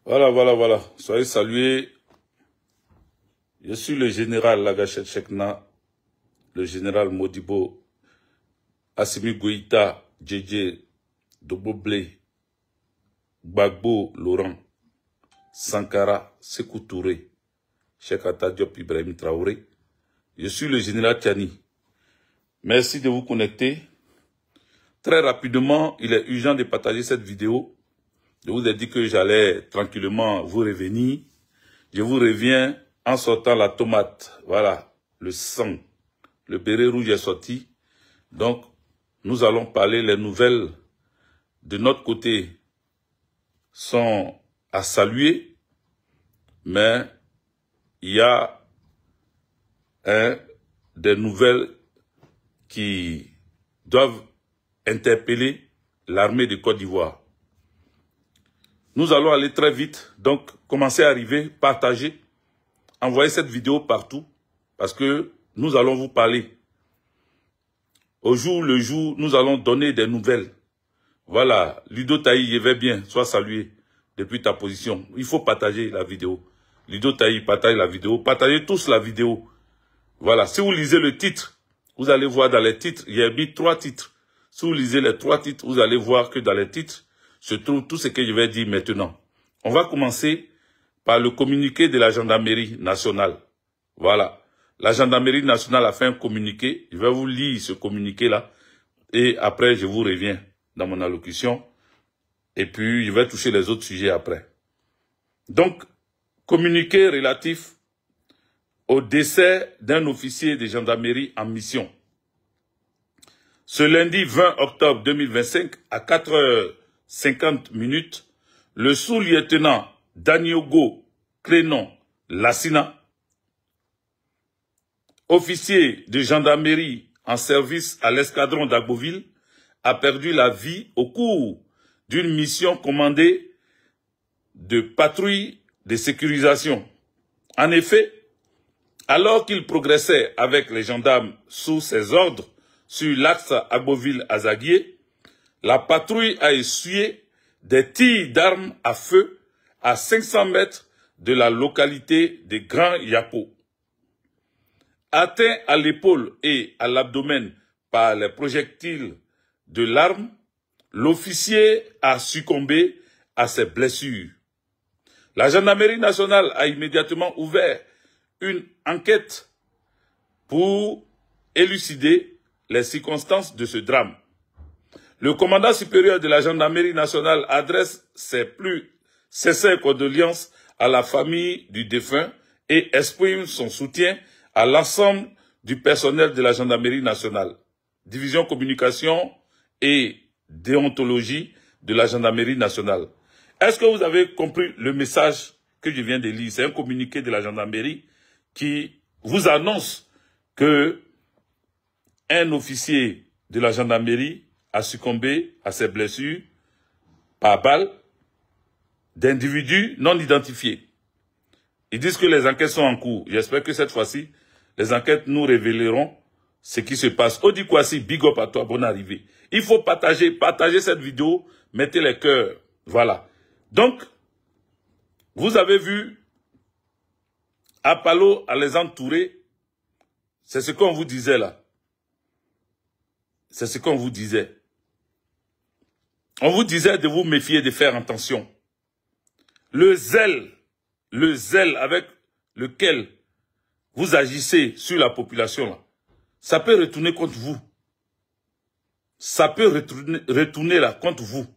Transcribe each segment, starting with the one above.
Voilà. Soyez salués. Je suis le général Lagachet Chekna, le général Modibo, Assimi Goïta, Djedje, Doboble, Gbagbo, Laurent, Sankara, Sékou Touré, Cheikh Anta Diop, Ibrahim Traoré. Je suis le général Tiani. Merci de vous connecter. Très rapidement, il est urgent de partager cette vidéo. Je vous ai dit que j'allais tranquillement vous revenir. Je vous reviens en sortant la tomate. Voilà, le sang. Le béret rouge est sorti. Donc, nous allons parler. Les nouvelles de notre côté sont à saluer. Mais il y a des nouvelles qui doivent interpeller l'armée de Côte d'Ivoire. Nous allons aller très vite, donc commencez à arriver, partagez, envoyez cette vidéo partout, parce que nous allons vous parler. Au jour le jour, nous allons donner des nouvelles. Voilà, Ludo Taï, je vais bien, sois salué depuis ta position. Il faut partager la vidéo. Ludo Taï, partage la vidéo, partagez tous la vidéo. Voilà, si vous lisez le titre, vous allez voir dans les titres, il y a mis 3 titres. Si vous lisez les 3 titres, vous allez voir que dans les titres, se trouve tout ce que je vais dire maintenant. On va commencer par le communiqué de la gendarmerie nationale. Voilà. La gendarmerie nationale a fait un communiqué. Je vais vous lire ce communiqué-là. Et après, je vous reviens dans mon allocution. Et puis, je vais toucher les autres sujets après. Donc, communiqué relatif au décès d'un officier de gendarmerie en mission. Ce lundi 20 octobre 2025, à 4h50, le sous-lieutenant Daniogo Crénon Lassina, officier de gendarmerie en service à l'escadron d'Agboville, a perdu la vie au cours d'une mission commandée de patrouille de sécurisation. En effet, alors qu'il progressait avec les gendarmes sous ses ordres sur l'axe Agboville-Azaguier, la patrouille a essuyé des tirs d'armes à feu à 500 mètres de la localité de Grand Yapo. Atteint à l'épaule et à l'abdomen par les projectiles de l'arme, l'officier a succombé à ses blessures. La gendarmerie nationale a immédiatement ouvert une enquête pour élucider les circonstances de ce drame. Le commandant supérieur de la gendarmerie nationale adresse ses plus sincères condoléances à la famille du défunt et exprime son soutien à l'ensemble du personnel de la gendarmerie nationale, division communication et déontologie de la gendarmerie nationale. Est-ce que vous avez compris le message que je viens de lire? C'est un communiqué de la gendarmerie qui vous annonce que un officier de la gendarmerie a succombé à ses blessures par balle d'individus non identifiés. Ils disent que les enquêtes sont en cours. J'espère que cette fois-ci, les enquêtes nous révéleront ce qui se passe. Odi Kwasi, big up à toi, bonne arrivée. Il faut partager cette vidéo, mettez les cœurs. Voilà. Donc, vous avez vu Apollo à les entourer. C'est ce qu'on vous disait là. C'est ce qu'on vous disait. On vous disait de vous méfier, de faire attention. Le zèle avec lequel vous agissez sur la population, là, ça peut retourner contre vous. Ça peut retourner là contre vous.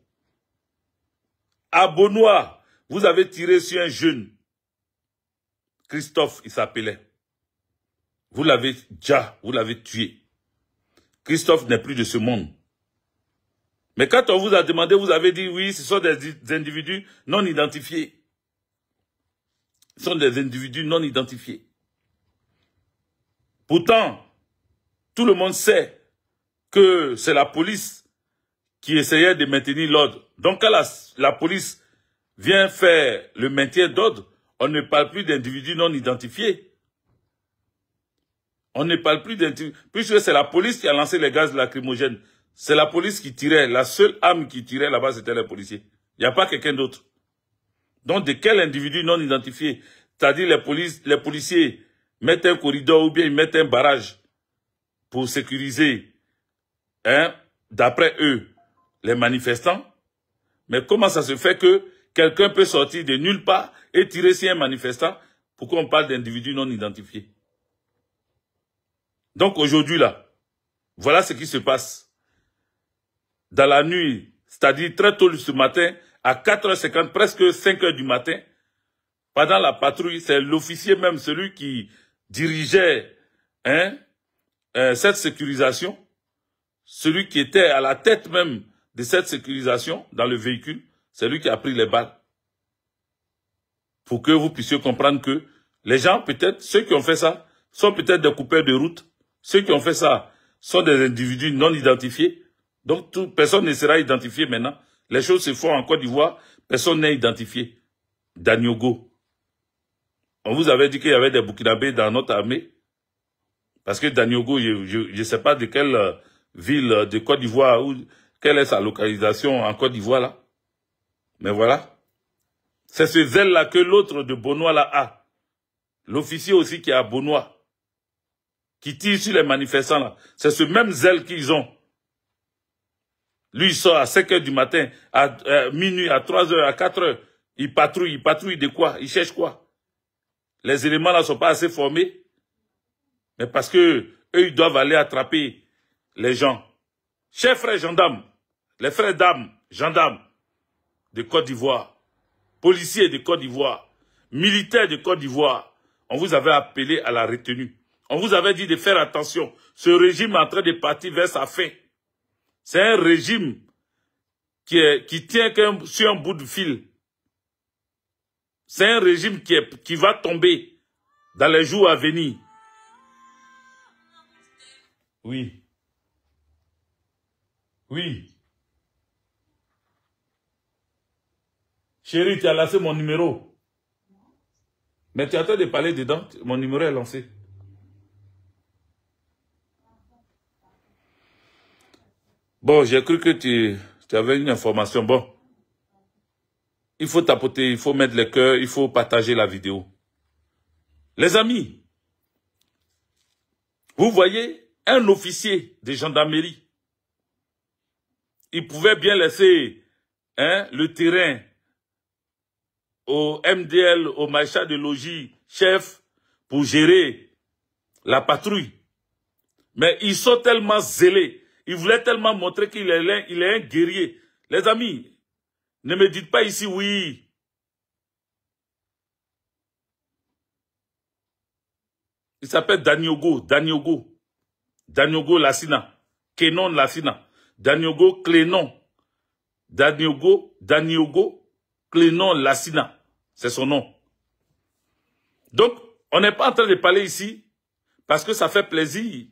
À Beaunois, vous avez tiré sur un jeune. Christophe, il s'appelait. Vous l'avez tué. Christophe n'est plus de ce monde. Mais quand on vous a demandé, vous avez dit oui, ce sont des individus non identifiés. Ce sont des individus non identifiés. Pourtant, tout le monde sait que c'est la police qui essayait de maintenir l'ordre. Donc quand la police vient faire le maintien d'ordre, on ne parle plus d'individus non identifiés. On ne parle plus d'individus, puisque c'est la police qui a lancé les gaz lacrymogènes. C'est la police qui tirait. La seule arme qui tirait là-bas, c'était les policiers. Il n'y a pas quelqu'un d'autre. Donc, de quel individu non identifié? C'est-à-dire les policiers mettent un corridor ou bien ils mettent un barrage pour sécuriser, hein, d'après eux, les manifestants. Mais comment ça se fait que quelqu'un peut sortir de nulle part et tirer sur un manifestant? Pourquoi on parle d'individus non identifiés? Donc aujourd'hui là, voilà ce qui se passe. Dans la nuit, c'est-à-dire très tôt ce matin, à 4h50, presque 5h du matin, pendant la patrouille, c'est l'officier même, celui qui dirigeait, hein, cette sécurisation, celui qui était à la tête même de cette sécurisation dans le véhicule, c'est lui qui a pris les balles. Pour que vous puissiez comprendre que les gens, peut-être, ceux qui ont fait ça, sont peut-être des coupeurs de route. Ceux qui ont fait ça sont des individus non identifiés. Donc, personne ne sera identifié maintenant. Les choses se font en Côte d'Ivoire, personne n'est identifié. Daniogo. On vous avait dit qu'il y avait des Burkinabés dans notre armée. Parce que Daniogo, je ne sais pas de quelle ville de Côte d'Ivoire, ou quelle est sa localisation en Côte d'Ivoire là. Mais voilà. C'est ce zèle-là que l'autre de Bonois là a. L'officier aussi qui est à Bonois. Qui tire sur les manifestants là. C'est ce même zèle qu'ils ont. Lui, il sort à 5h du matin, à minuit, à 3h, à 4h. Il patrouille de quoi? Il cherche quoi? Les éléments là ne sont pas assez formés. Mais parce que eux, ils doivent aller attraper les gens. Chers frères gendarmes, les frères dames, gendarmes de Côte d'Ivoire, policiers de Côte d'Ivoire, militaires de Côte d'Ivoire, on vous avait appelé à la retenue. On vous avait dit de faire attention. Ce régime est en train de partir vers sa fin. C'est un régime qui tient sur un bout de fil. C'est un régime qui va tomber dans les jours à venir. Oui. Oui. Chérie, tu as lancé mon numéro. Mais tu es en train de parler dedans. Mon numéro est lancé. Bon, j'ai cru que tu avais une information. Bon. Il faut tapoter, il faut mettre les cœurs, il faut partager la vidéo. Les amis, vous voyez, un officier de gendarmerie, il pouvait bien laisser le terrain au MDL, au maréchal de logis, chef, pour gérer la patrouille. Mais ils sont tellement zélés, ils voulaient tellement montrer qu'il est un guerrier. Les amis, ne me dites pas ici oui. Il s'appelle Daniogo Lassina. Kenon Lassina. Daniogo Clénon. Daniogo Clénon Lassina. C'est son nom. Donc, on n'est pas en train de parler ici parce que ça fait plaisir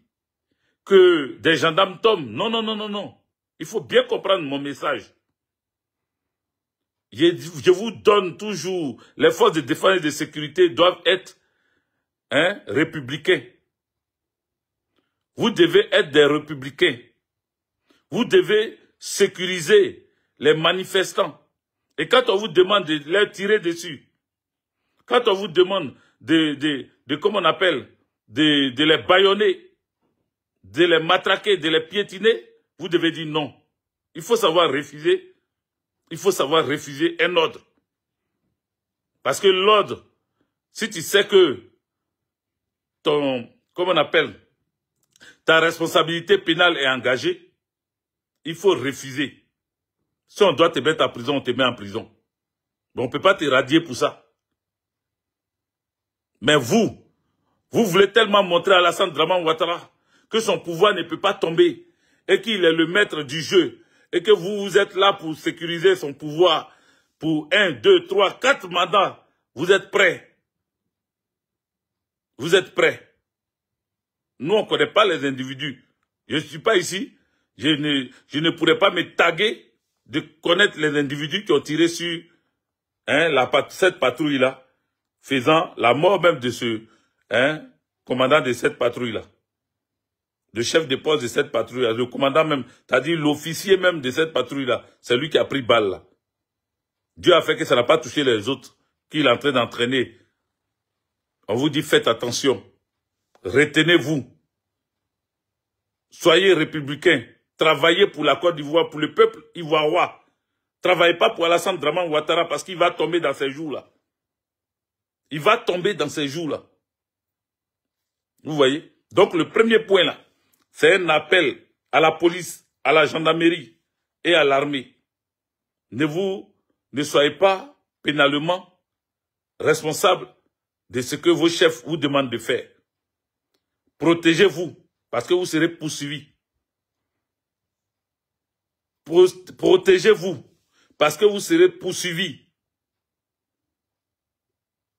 que des gendarmes tombent. Non, non, non, non, non. Il faut bien comprendre mon message. Je vous donne toujours, les forces de défense et de sécurité doivent être républicains. Vous devez être des républicains. Vous devez sécuriser les manifestants. Et quand on vous demande de les tirer dessus, quand on vous demande comment on appelle, de les bâillonner, de les matraquer, de les piétiner, vous devez dire non. Il faut savoir refuser. Il faut savoir refuser un ordre. Parce que l'ordre, si tu sais que comment on appelle, ta responsabilité pénale est engagée, il faut refuser. Si on doit te mettre en prison, on te met en prison. Mais on ne peut pas te radier pour ça. Mais vous voulez tellement montrer à Alassane Dramane Ouattara que son pouvoir ne peut pas tomber et qu'il est le maître du jeu et que vous êtes là pour sécuriser son pouvoir pour 1, 2, 3, 4 mandats. Vous êtes prêts. Vous êtes prêts. Nous, on ne connaît pas les individus. Je ne suis pas ici. Je ne pourrais pas me taguer de connaître les individus qui ont tiré sur cette patrouille-là, faisant la mort même de ce commandant de cette patrouille-là. Le chef de poste de cette patrouille-là, le commandant même, c'est-à-dire l'officier même de cette patrouille-là, c'est lui qui a pris balle là. Dieu a fait que ça n'a pas touché les autres, qu'il est en train d'entraîner. On vous dit, faites attention. Retenez-vous. Soyez républicains. Travaillez pour la Côte d'Ivoire, pour le peuple ivoiriois. Travaillez pas pour Alassane Draman Ouattara parce qu'il va tomber dans ces jours-là. Il va tomber dans ces jours-là. Vous voyez? Donc le premier point là, c'est un appel à la police, à la gendarmerie et à l'armée. Ne soyez pas pénalement responsable de ce que vos chefs vous demandent de faire. Protégez-vous parce que vous serez poursuivis. Protégez-vous parce que vous serez poursuivis.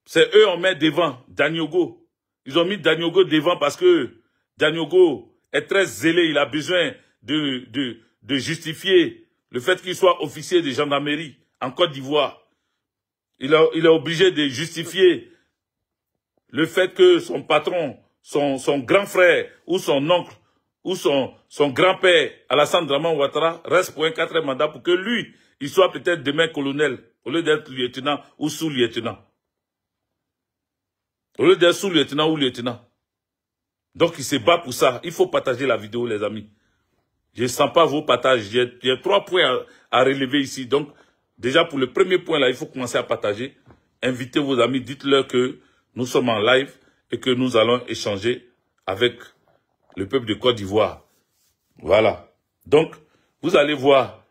C'est eux on met devant Daniogo. Ils ont mis Daniogo devant parce que Daniogo est très zélé. Il a besoin de justifier le fait qu'il soit officier de gendarmerie en Côte d'Ivoire. Il est obligé de justifier le fait que son patron, son grand frère ou son oncle ou son grand-père, Alassane Draman Ouattara, reste pour un 4e mandat pour que lui, il soit peut-être demain colonel au lieu d'être lieutenant ou sous-lieutenant. Au lieu d'être sous-lieutenant ou lieutenant. Donc il se bat pour ça. Il faut partager la vidéo, les amis. Je ne sens pas vos partages. Il y a 3 points à relever ici. Donc, déjà pour le premier point là, il faut commencer à partager. Invitez vos amis, dites-leur que nous sommes en live et que nous allons échanger avec le peuple de Côte d'Ivoire. Voilà. Donc, vous allez voir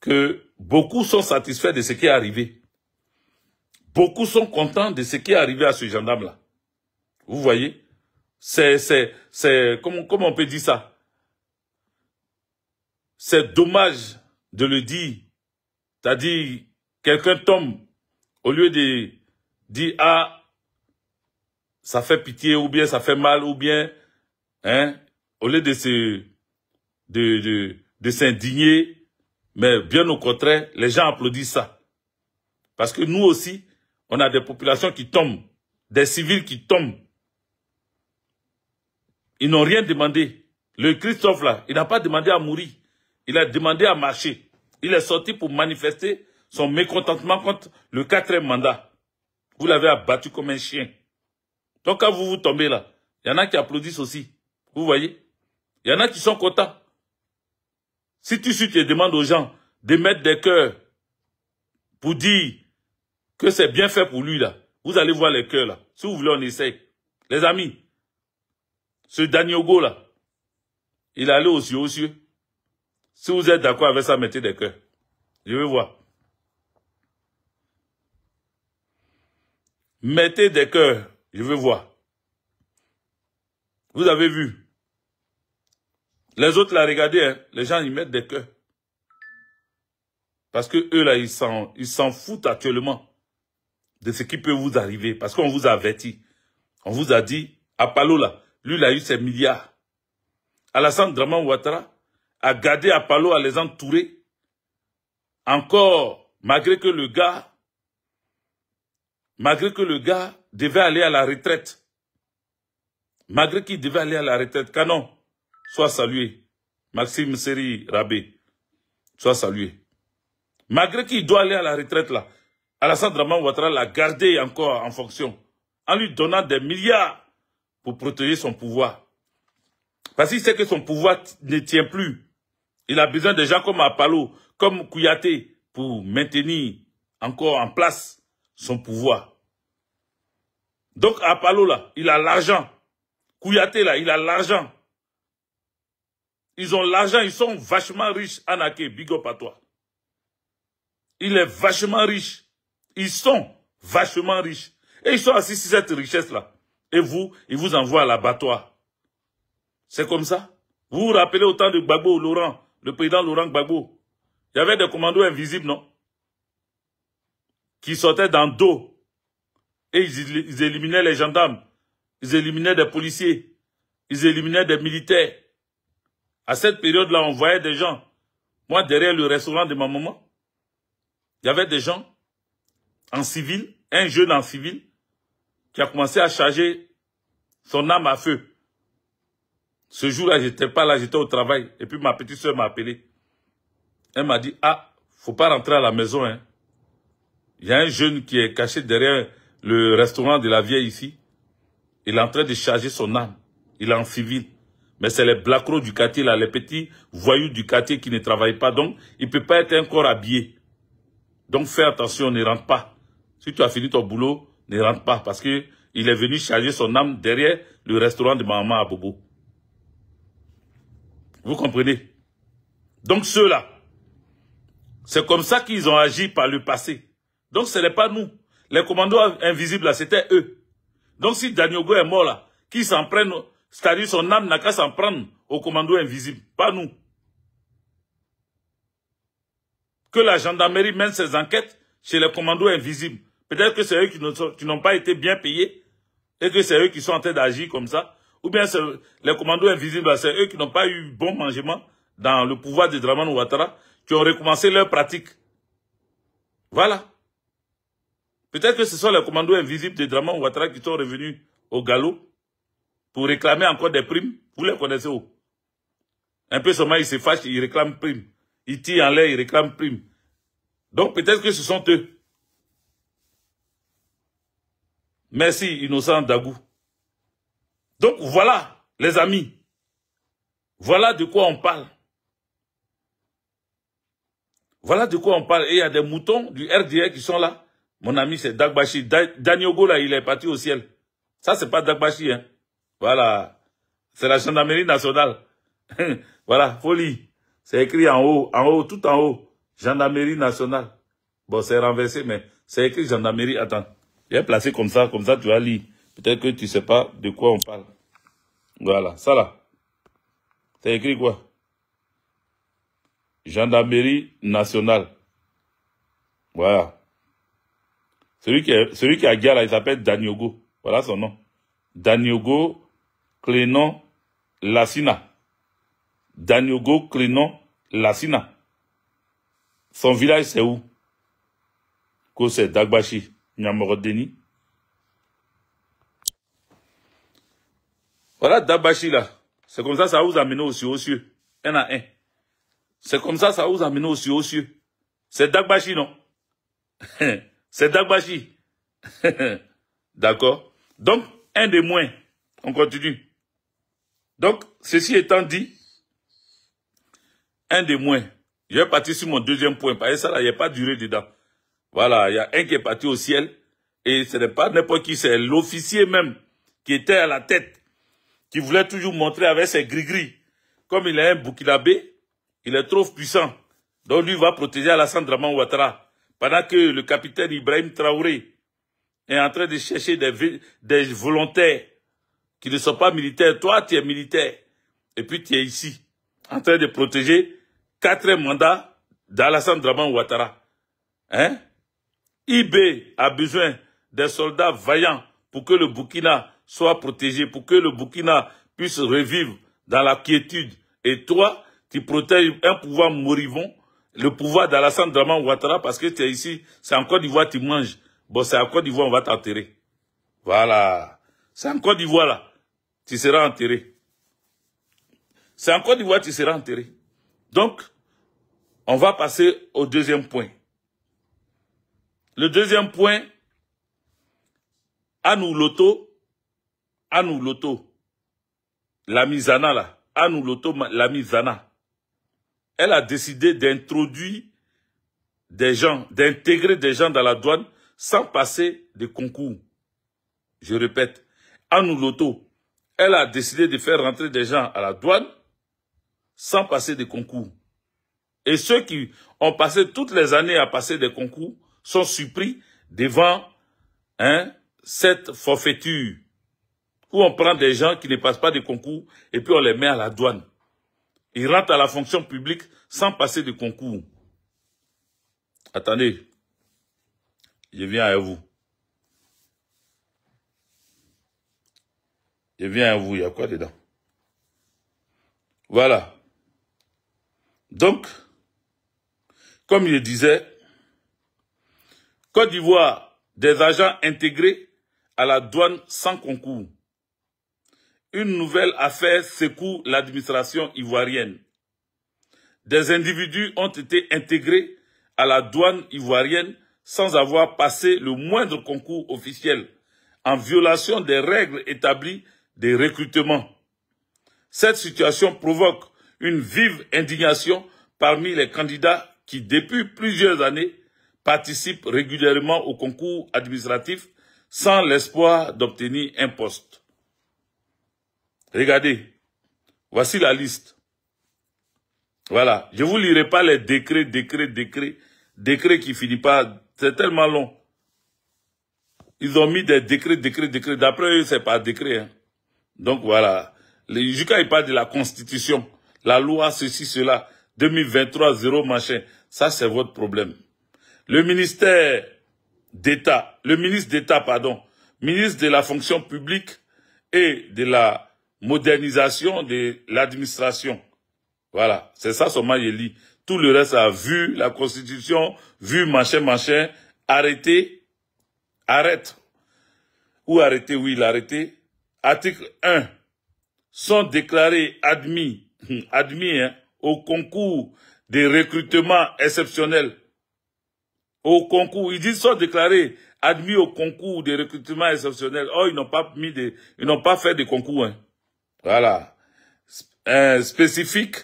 que beaucoup sont satisfaits de ce qui est arrivé. Beaucoup sont contents de ce qui est arrivé à ce gendarme-là. Vous voyez? Comment on peut dire ça? C'est dommage de le dire. C'est-à-dire, quelqu'un tombe, au lieu de dire, ah, ça fait pitié, ou bien ça fait mal, ou bien, hein, au lieu de s'indigner, mais bien au contraire, les gens applaudissent ça. Parce que nous aussi, on a des populations qui tombent, des civils qui tombent. Ils n'ont rien demandé. Le Christophe là, il n'a pas demandé à mourir. Il a demandé à marcher. Il est sorti pour manifester son mécontentement contre le 4e mandat. Vous l'avez abattu comme un chien. Donc quand vous tombez là, il y en a qui applaudissent aussi. Vous voyez? Il y en a qui sont contents. Si tu demandes aux gens de mettre des cœurs pour dire que c'est bien fait pour lui là, vous allez voir les cœurs là. Si vous voulez, on essaye. Les amis, ce Daniogo là, il est allé aux cieux. Si vous êtes d'accord avec ça, mettez des cœurs. Je veux voir. Mettez des cœurs. Je veux voir. Vous avez vu. Les autres là, regardez, hein, les gens ils mettent des cœurs. Parce que eux là, ils s'en foutent actuellement de ce qui peut vous arriver. Parce qu'on vous a averti. On vous a dit, Apalo là, lui il a eu ses milliards. Alassane Draman Ouattara a gardé Apalo à les entourer. Encore, malgré que le gars devait aller à la retraite. Malgré qu'il devait aller à la retraite. Canon, sois salué. Maxime Seri Rabé, sois salué. Malgré qu'il doit aller à la retraite là, Alassane Draman Ouattara l'a gardé encore en fonction. En lui donnant des milliards pour protéger son pouvoir. Parce qu'il sait que son pouvoir ne tient plus. Il a besoin de gens comme Apalo, comme Kouyaté, pour maintenir encore en place son pouvoir. Donc Apalo là, il a l'argent. Kouyaté là, il a l'argent. Ils ont l'argent, ils sont vachement riches. Anaké, big up à toi. Il est vachement riche. Ils sont vachement riches. Et ils sont assis sur cette richesse-là. Et vous, ils vous envoient à l'abattoir. C'est comme ça. Vous vous rappelez au temps de Gbagbo, Laurent, le président Laurent Gbagbo. Il y avait des commandos invisibles, non? Qui sortaient dans le dos. Et ils éliminaient les gendarmes. Ils éliminaient des policiers. Ils éliminaient des militaires. À cette période-là, on voyait des gens. Moi, derrière le restaurant de ma maman, il y avait des gens en civil, un jeune en civil, qui a commencé à charger son arme à feu. Ce jour-là, je n'étais pas là, j'étais au travail. Et puis ma petite soeur m'a appelé. Elle m'a dit, ah, faut pas rentrer à la maison, hein. Il y a un jeune qui est caché derrière le restaurant de la vieille ici. Il est en train de charger son arme. Il est en civil. Mais c'est les blacros du quartier, là, les petits voyous du quartier qui ne travaillent pas. Donc, il ne peut pas être encore habillé. Donc, fais attention, ne rentre pas. Si tu as fini ton boulot, ne rentre pas. Parce que il est venu charger son arme derrière le restaurant de maman à Bobo. Vous comprenez? Donc, ceux-là, c'est comme ça qu'ils ont agi par le passé. Donc, ce n'est pas nous. Les commandos invisibles, là, c'était eux. Donc, si Daniogo est mort, là, qui s'en prennent, c'est-à-dire son âme n'a qu'à s'en prendre aux commandos invisibles, pas nous. Que la gendarmerie mène ses enquêtes chez les commandos invisibles. Peut-être que c'est eux qui n'ont pas été bien payés et que c'est eux qui sont en train d'agir comme ça. Ou bien les commandos invisibles, c'est eux qui n'ont pas eu bon mangement dans le pouvoir de Dramane Ouattara, qui ont recommencé leur pratique. Voilà. Peut-être que ce sont les commandos invisibles de Dramane Ouattara qui sont revenus au galop pour réclamer encore des primes. Vous les connaissez où? Un peu seulement, ils se fâchent, ils réclament primes. Ils tirent en l'air, ils réclament primes. Donc peut-être que ce sont eux. Merci, innocent Dagou. Donc voilà, les amis. Voilà de quoi on parle. Voilà de quoi on parle. Et il y a des moutons du RDR qui sont là. Mon ami, c'est Dagbashi. Daniogo, là, il est parti au ciel. Ça, c'est pas Dagbashi, hein. Voilà. C'est la gendarmerie nationale. Voilà, folie. C'est écrit en haut, tout en haut. Gendarmerie nationale. Bon, c'est renversé, mais c'est écrit gendarmerie. Attends. Il est placé comme ça tu vas lire. Peut-être que tu sais pas de quoi on parle. Voilà, ça là. C'est écrit quoi? Gendarmerie nationale. Voilà. Celui qui a guerre là, il s'appelle Daniogo. Voilà son nom. Daniogo Clénon Lassina. Daniogo Clénon Lassina. Son village, c'est où? C'est Dagbashi, Nyamorodeni. Voilà Dagbashi là. C'est comme ça va vous amener aux cieux. Il y en a un. C'est comme ça va vous amener aux cieux. C'est Dagbashi, non? C'est Dagbashi. D'accord? Donc, un des moins. On continue. Donc, ceci étant dit, un des moins. Je vais partir sur mon deuxième point. Parce que ça, là, il n'y a pas duré dedans. Voilà, il y a un qui est parti au ciel. Et ce n'est pas n'importe qui, c'est l'officier même qui était à la tête, qui voulait toujours montrer avec ses gris-gris. Comme il est un Burkinabé, il est trop puissant. Donc lui va protéger Alassane Dramane Ouattara. Pendant que le capitaine Ibrahim Traoré est en train de chercher des volontaires qui ne sont pas militaires. Toi, tu es militaire. Et puis tu es ici, en train de protéger 4 mandats d'Alassane Dramane Ouattara. Hein? IB a besoin des soldats vaillants pour que le Burkina soit protégé, pour que le Burkina puisse revivre dans la quiétude. Et toi, tu protèges un pouvoir moribond, le pouvoir d'Alassane Dramane Ouattara, parce que tu es ici, c'est en Côte d'Ivoire, tu manges. Bon, c'est en Côte d'Ivoire, on va t'enterrer. Voilà. C'est en Côte d'Ivoire, là, tu seras enterré. C'est en Côte d'Ivoire, tu seras enterré. Donc, on va passer au deuxième point. Le deuxième point, Anou Loto, l'ami Zana là, Anou Loto, l'ami Zana, elle a décidé d'introduire des gens, d'intégrer des gens dans la douane sans passer de concours. Je répète, Anou Loto, elle a décidé de faire rentrer des gens à la douane sans passer de concours. Et ceux qui ont passé toutes les années à passer des concours sont surpris devant cette forfaiture où on prend des gens qui ne passent pas de concours et puis on les met à la douane. Ils rentrent à la fonction publique sans passer de concours. Attendez, je viens à vous. Je viens à vous, il y a quoi dedans? Voilà. Donc, comme je disais, Côte d'Ivoire, des agents intégrés à la douane sans concours. Une nouvelle affaire secoue l'administration ivoirienne. Des individus ont été intégrés à la douane ivoirienne sans avoir passé le moindre concours officiel, en violation des règles établies des recrutements. Cette situation provoque une vive indignation parmi les candidats qui, depuis plusieurs années, participent régulièrement au concours administratif sans l'espoir d'obtenir un poste. Regardez, voici la liste. Voilà, je ne vous lirai pas les décrets qui finissent pas, c'est tellement long. Ils ont mis des décrets, d'après eux, c'est pas décret. Hein. Donc voilà, jusqu'à il parle de la Constitution, la loi, ceci, cela, 2023, 0 machin, ça c'est votre problème. Le ministre d'État, ministre de la fonction publique et de la modernisation de l'administration. Voilà, c'est ça seulement il lit. Tout le reste a vu la Constitution, vu machin, arrêté, arrête. Ou arrêté, oui, il a arrêté. Article 1. Sont déclarés admis au concours des recrutements exceptionnels. Au concours, ils disent sont déclarés admis au concours des recrutements exceptionnels. Oh, ils n'ont pas fait de concours. Hein. Voilà. Spécifique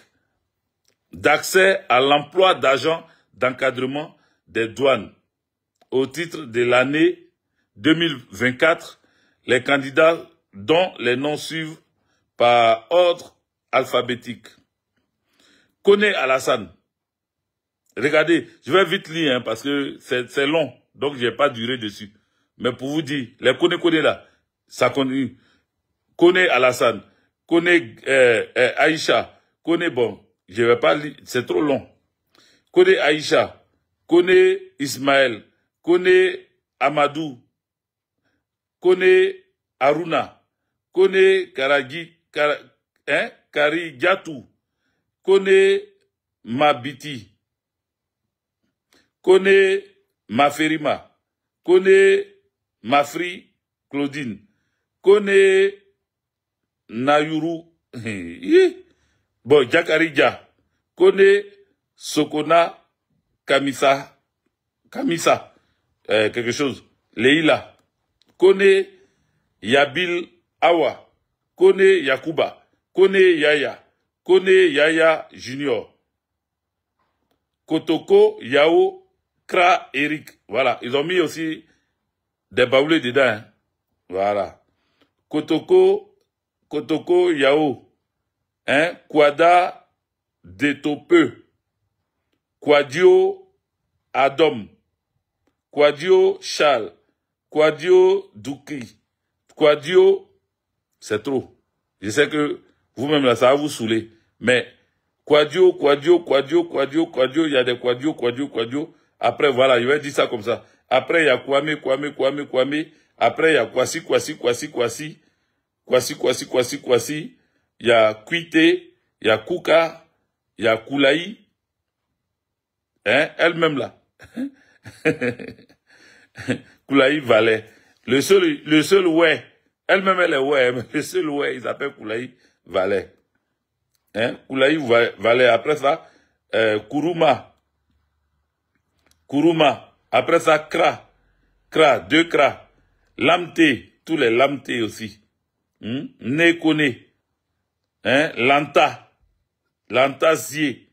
d'accès à l'emploi d'agents d'encadrement des douanes. Au titre de l'année 2024, les candidats dont les noms suivent par ordre alphabétique. Koné Alassane. Regardez, je vais vite lire hein, parce que c'est long, donc je n'ai pas duré dessus. Mais pour vous dire, les Koné là, ça continue. Koné Alassane, Koné Aïcha, Koné bon, je ne vais pas lire, c'est trop long. Koné Aïcha, Koné Ismaël, Koné Amadou, Koné Aruna, Koné Karigatou, Koné Mabiti, Koné Maferima, Koné Mafri Claudine, Koné Nayuru, bon, Jakarija, Koné Sokona Kamisa, quelque chose, Leila, Koné Yabil Awa, Koné Yakuba, Koné Yaya Junior, Kotoko Yao Kra Eric. Voilà, ils ont mis aussi des baoulés dedans. Hein. Voilà. Kotoko Yao, hein, Kwada Detope, Kwadio Adom, Kwadio Charles, Kwadio Doukri, Kwadio, c'est trop. Je sais que vous-même là, ça va vous saouler. Mais Kwadio, il y a des Kwadio. Après, voilà, je vais dire ça comme ça. Après, il y a Kwame. Après, il y a Kwasi. Il y a Kwite, il y a Kuka, il y a Koulaï. Hein, elle-même là. Koulaï Valet. Le seul ouais. Elle-même, elle est ouais, mais le seul ouais, ils appellent Koulaï Valet. Hein? Koulaï Valet. Après ça, Kourouma. Après ça, deux Kra. Lamté. Tous les Lamté aussi. Nekone. Hein? Lanta Zie.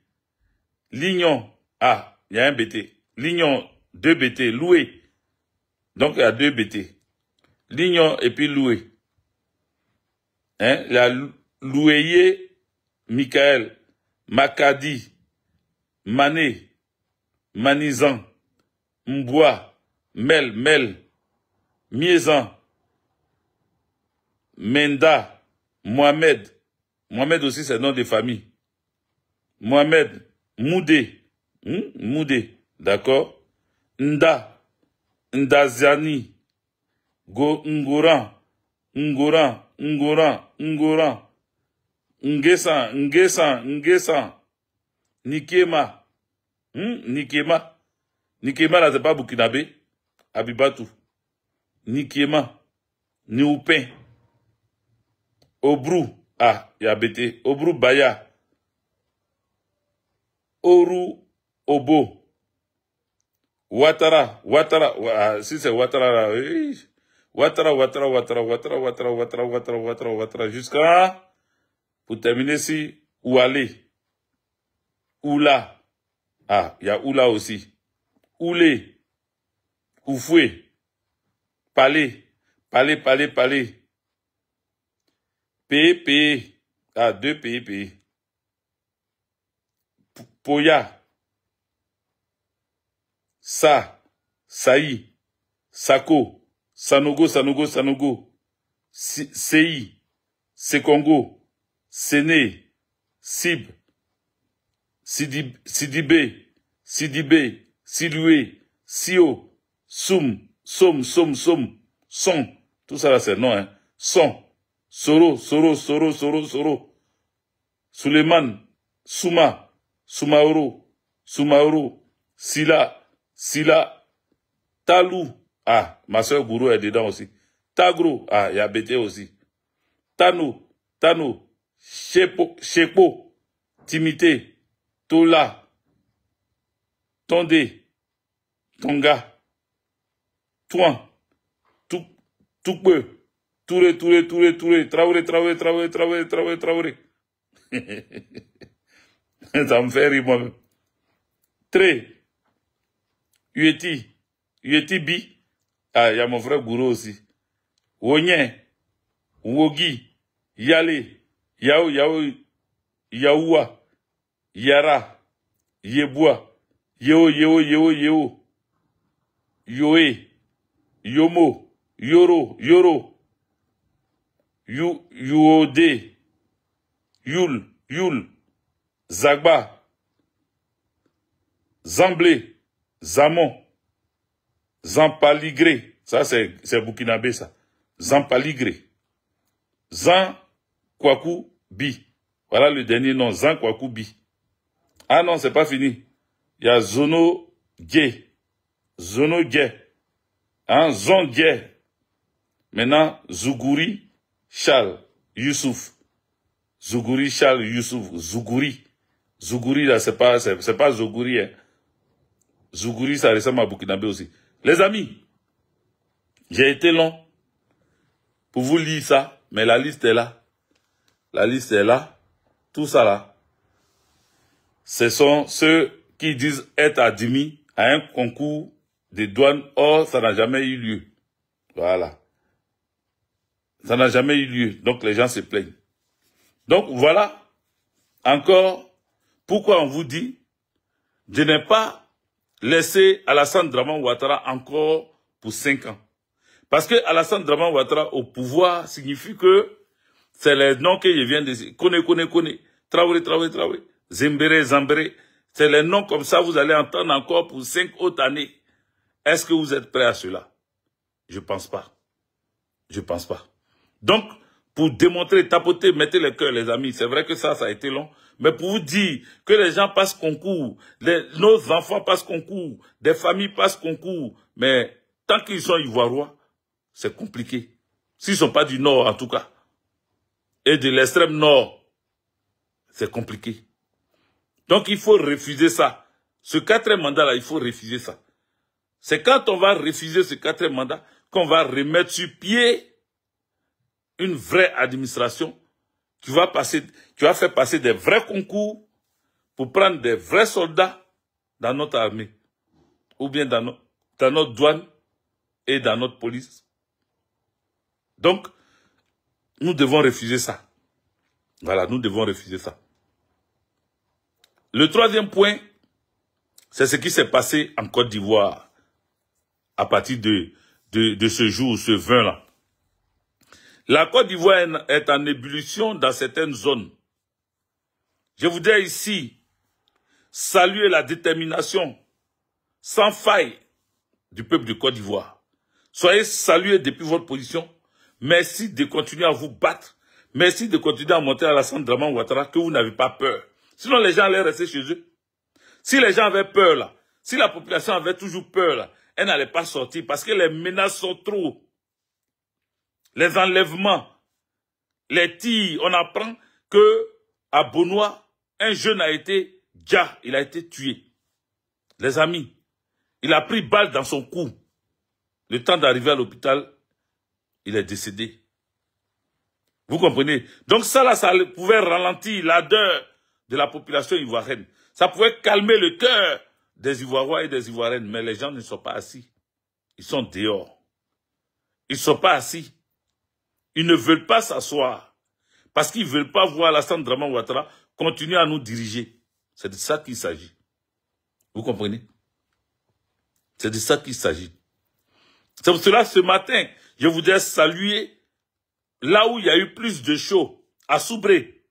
Lignon. Ah, il y a un BT. Lignon, 2 BT. Loué. Donc, il y a 2 BT. Lignon et puis Loué. Hein? Il y a Louéyé, Michael, Makadi, Mané, Manizan, Mboua, Mel, Miezan, Menda, Mohamed. Mohamed aussi c'est nom de famille. Mohamed, Moudé. Moudé, d'accord. Ndaziani, Ngoran. Ngesan. Nikema. Nikema là c'est pas Burkinabé. Abibatou. Nikema. Nioupin. Obrou. Ah, il y a BT. Obrou Baya. Oru Obo. Ouattara, si c'est Ouattara là, oui. Ouattara, jusqu'à, pour terminer ici, Oualé, Oula, ah, il y a Oula aussi, Oulé, Oufoué, Palais, P, ah, 2 P, Poya, Saï, Sako, Sanogo, CI, Sekongo, Séné, Sib, Sidibé, Siloué, Sio, Soum, Son, tout ça là c'est non, hein, Son, Soro, Suleiman, Soumaoro, Sila, Talou, ah, ma soeur Gourou est dedans aussi. Tagro, ah, il y a Bété aussi. Tano, Chepo, Timité, Tola, Tondé, Tonga, Touan, Toukbe, Touré, Traoré. Ça me fait rire moi-même. Tré, Ueti Bi, ah, il y a mon frère Gourou aussi. Wonyen, Wogi, Yale, Yaoua, Yara, Yeboua, Yoé, Yomo, Yoro, Youode, Yul, Zagba, Zamblé, Zamon, Zampaligré, ça c'est burkinabé ça. Zampaligré. Zan Kwaku Bi. Voilà le dernier nom, Zan Kwaku Bi. Ah non, c'est pas fini. Il y a Zono Gay. Hein, Zon Gay. Maintenant, Zougouri Charles Youssouf. Zougouri, là, c'est pas Zougouri, hein. Zougouri, ça ressemble à burkinabé aussi. Les amis, j'ai été long pour vous lire ça, mais la liste est là. Tout ça là. Ce sont ceux qui disent être admis à un concours de douane. Or, ça n'a jamais eu lieu. Voilà. Ça n'a jamais eu lieu. Donc, les gens se plaignent. Donc, voilà. Encore, pourquoi on vous dit de ne pas laisser Alassane Draman Ouattara encore pour 5 ans. Parce que Alassane Draman Ouattara au pouvoir signifie que c'est les noms que je viens de dire. Kone, Traoré, Zambéré. C'est les noms comme ça, vous allez entendre encore pour 5 autres années. Est-ce que vous êtes prêts à cela? Je pense pas. Donc, pour démontrer, tapoter, mettez le cœur, les amis. C'est vrai que ça a été long. Mais pour vous dire que les gens passent concours, nos enfants passent concours, des familles passent concours, mais tant qu'ils sont ivoirois, c'est compliqué. S'ils ne sont pas du nord, en tout cas, et de l'extrême nord, c'est compliqué. Donc, il faut refuser ça. Ce 4e mandat-là, il faut refuser ça. C'est quand on va refuser ce 4e mandat qu'on va remettre sur pied une vraie administration qui va faire passer des vrais concours pour prendre des vrais soldats dans notre armée ou bien dans notre douane et dans notre police. Donc, nous devons refuser ça. Voilà, nous devons refuser ça. Le 3e point, c'est ce qui s'est passé en Côte d'Ivoire à partir de ce jour, ce 20-là. La Côte d'Ivoire est en ébullition dans certaines zones. Je voudrais ici saluer la détermination sans faille du peuple de Côte d'Ivoire. Soyez salués depuis votre position. Merci de continuer à vous battre. Merci de continuer à monter à Alassane Draman Ouattara que vous n'avez pas peur. Sinon, les gens allaient rester chez eux. Si les gens avaient peur là, si la population avait toujours peur là, elle n'allait pas sortir parce que les menaces sont trop. Les enlèvements, les tirs, on apprend que à Bonois, un jeune a été tué. Les amis, Il a pris balle dans son cou. Le temps d'arriver à l'hôpital, il est décédé. Vous comprenez? Donc ça là, ça pouvait ralentir l'ardeur de la population ivoirienne. Ça pouvait calmer le cœur des Ivoiriens et des Ivoiriennes. Mais les gens ne sont pas assis. Ils sont dehors. Ils ne sont pas assis. Ils ne veulent pas s'asseoir. Parce qu'ils ne veulent pas voir Alassane Draman Ouattara continuer à nous diriger. C'est de ça qu'il s'agit. Vous comprenez? C'est de ça qu'il s'agit. C'est pour cela, ce matin, je voudrais saluer là où il y a eu plus de show, à Soubré.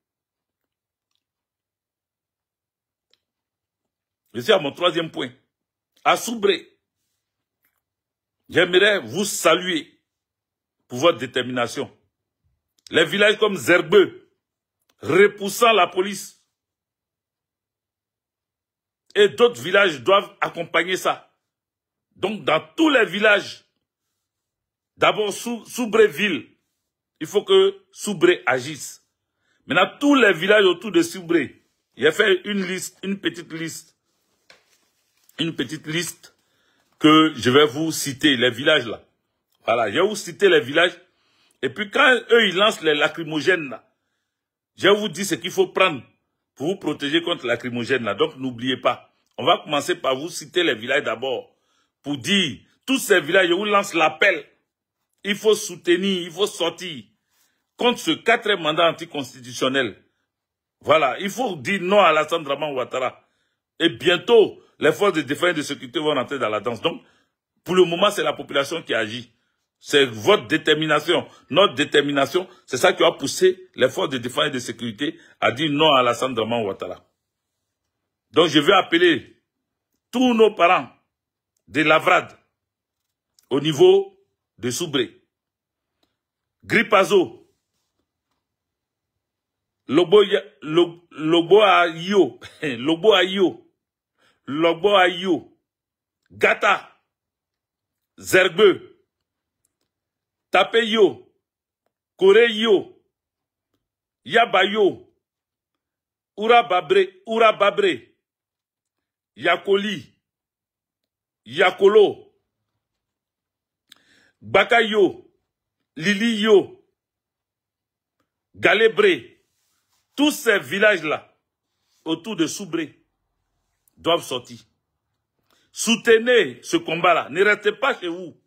Je suis à mon troisième point. À Soubré. J'aimerais vous saluer pour votre détermination. Les villages comme Zerbeu, repoussant la police, et d'autres villages doivent accompagner ça. Donc, dans tous les villages, d'abord Soubré-Ville, il faut que Soubré agisse. Maintenant, tous les villages autour de Soubré, il a fait une liste, une petite liste que je vais vous citer, les villages là. Voilà, je vais vous citer les villages. Et puis quand eux, ils lancent les lacrymogènes là, je vous dis ce qu'il faut prendre pour vous protéger contre les lacrymogènes là. Donc n'oubliez pas, on va commencer par vous citer les villages d'abord. Pour dire, tous ces villages, je vous lance l'appel. Il faut soutenir, il faut sortir contre ce 4e mandat anticonstitutionnel. Voilà, il faut dire non à Alassane Draman Ouattara. Et bientôt, les forces de défense et de sécurité vont rentrer dans la danse. Donc, pour le moment, c'est la population qui agit. C'est votre détermination, notre détermination. C'est ça qui a poussé les forces de défense et de sécurité à dire non à Alassane Draman Ouattara. Donc, je vais appeler tous nos parents de Lavrade au niveau de Soubré. Gripazo, Lobo Ayo, Gata, Zerbeu, Tapeyo, Koreyo, Yabayo, Urababre, Yakoli, Yakolo, Bakayo, Liliyo, Galébré, tous ces villages-là, autour de Soubré, doivent sortir. Soutenez ce combat-là. Ne restez pas chez vous.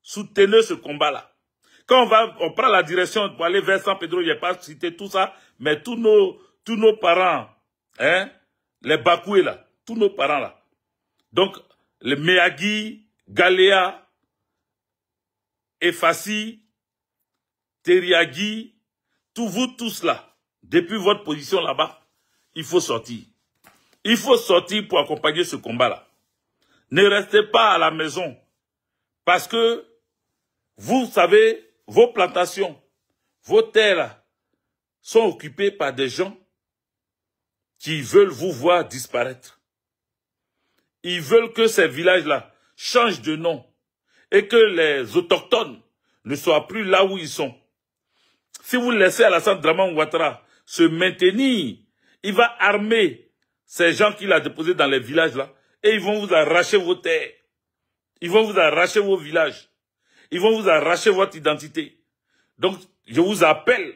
Soutenez ce combat-là. Quand on prend la direction pour aller vers San Pedro, je n'ai pas cité tout ça, mais tous nos parents, hein, les Bakoué là, tous nos parents là. Donc, les Meagui, Galéa, Efassi, Teriagi, vous tous là, depuis votre position là-bas, il faut sortir. Il faut sortir pour accompagner ce combat-là. Ne restez pas à la maison. Parce que, vous savez, vos plantations, vos terres sont occupées par des gens qui veulent vous voir disparaître. Ils veulent que ces villages-là changent de nom et que les autochtones ne soient plus là où ils sont. Si vous laissez Alassane Draman Ouattara se maintenir, il va armer ces gens qu'il a déposés dans les villages là et ils vont vous arracher vos terres. Ils vont vous arracher vos villages. Ils vont vous arracher votre identité. Donc, je vous appelle,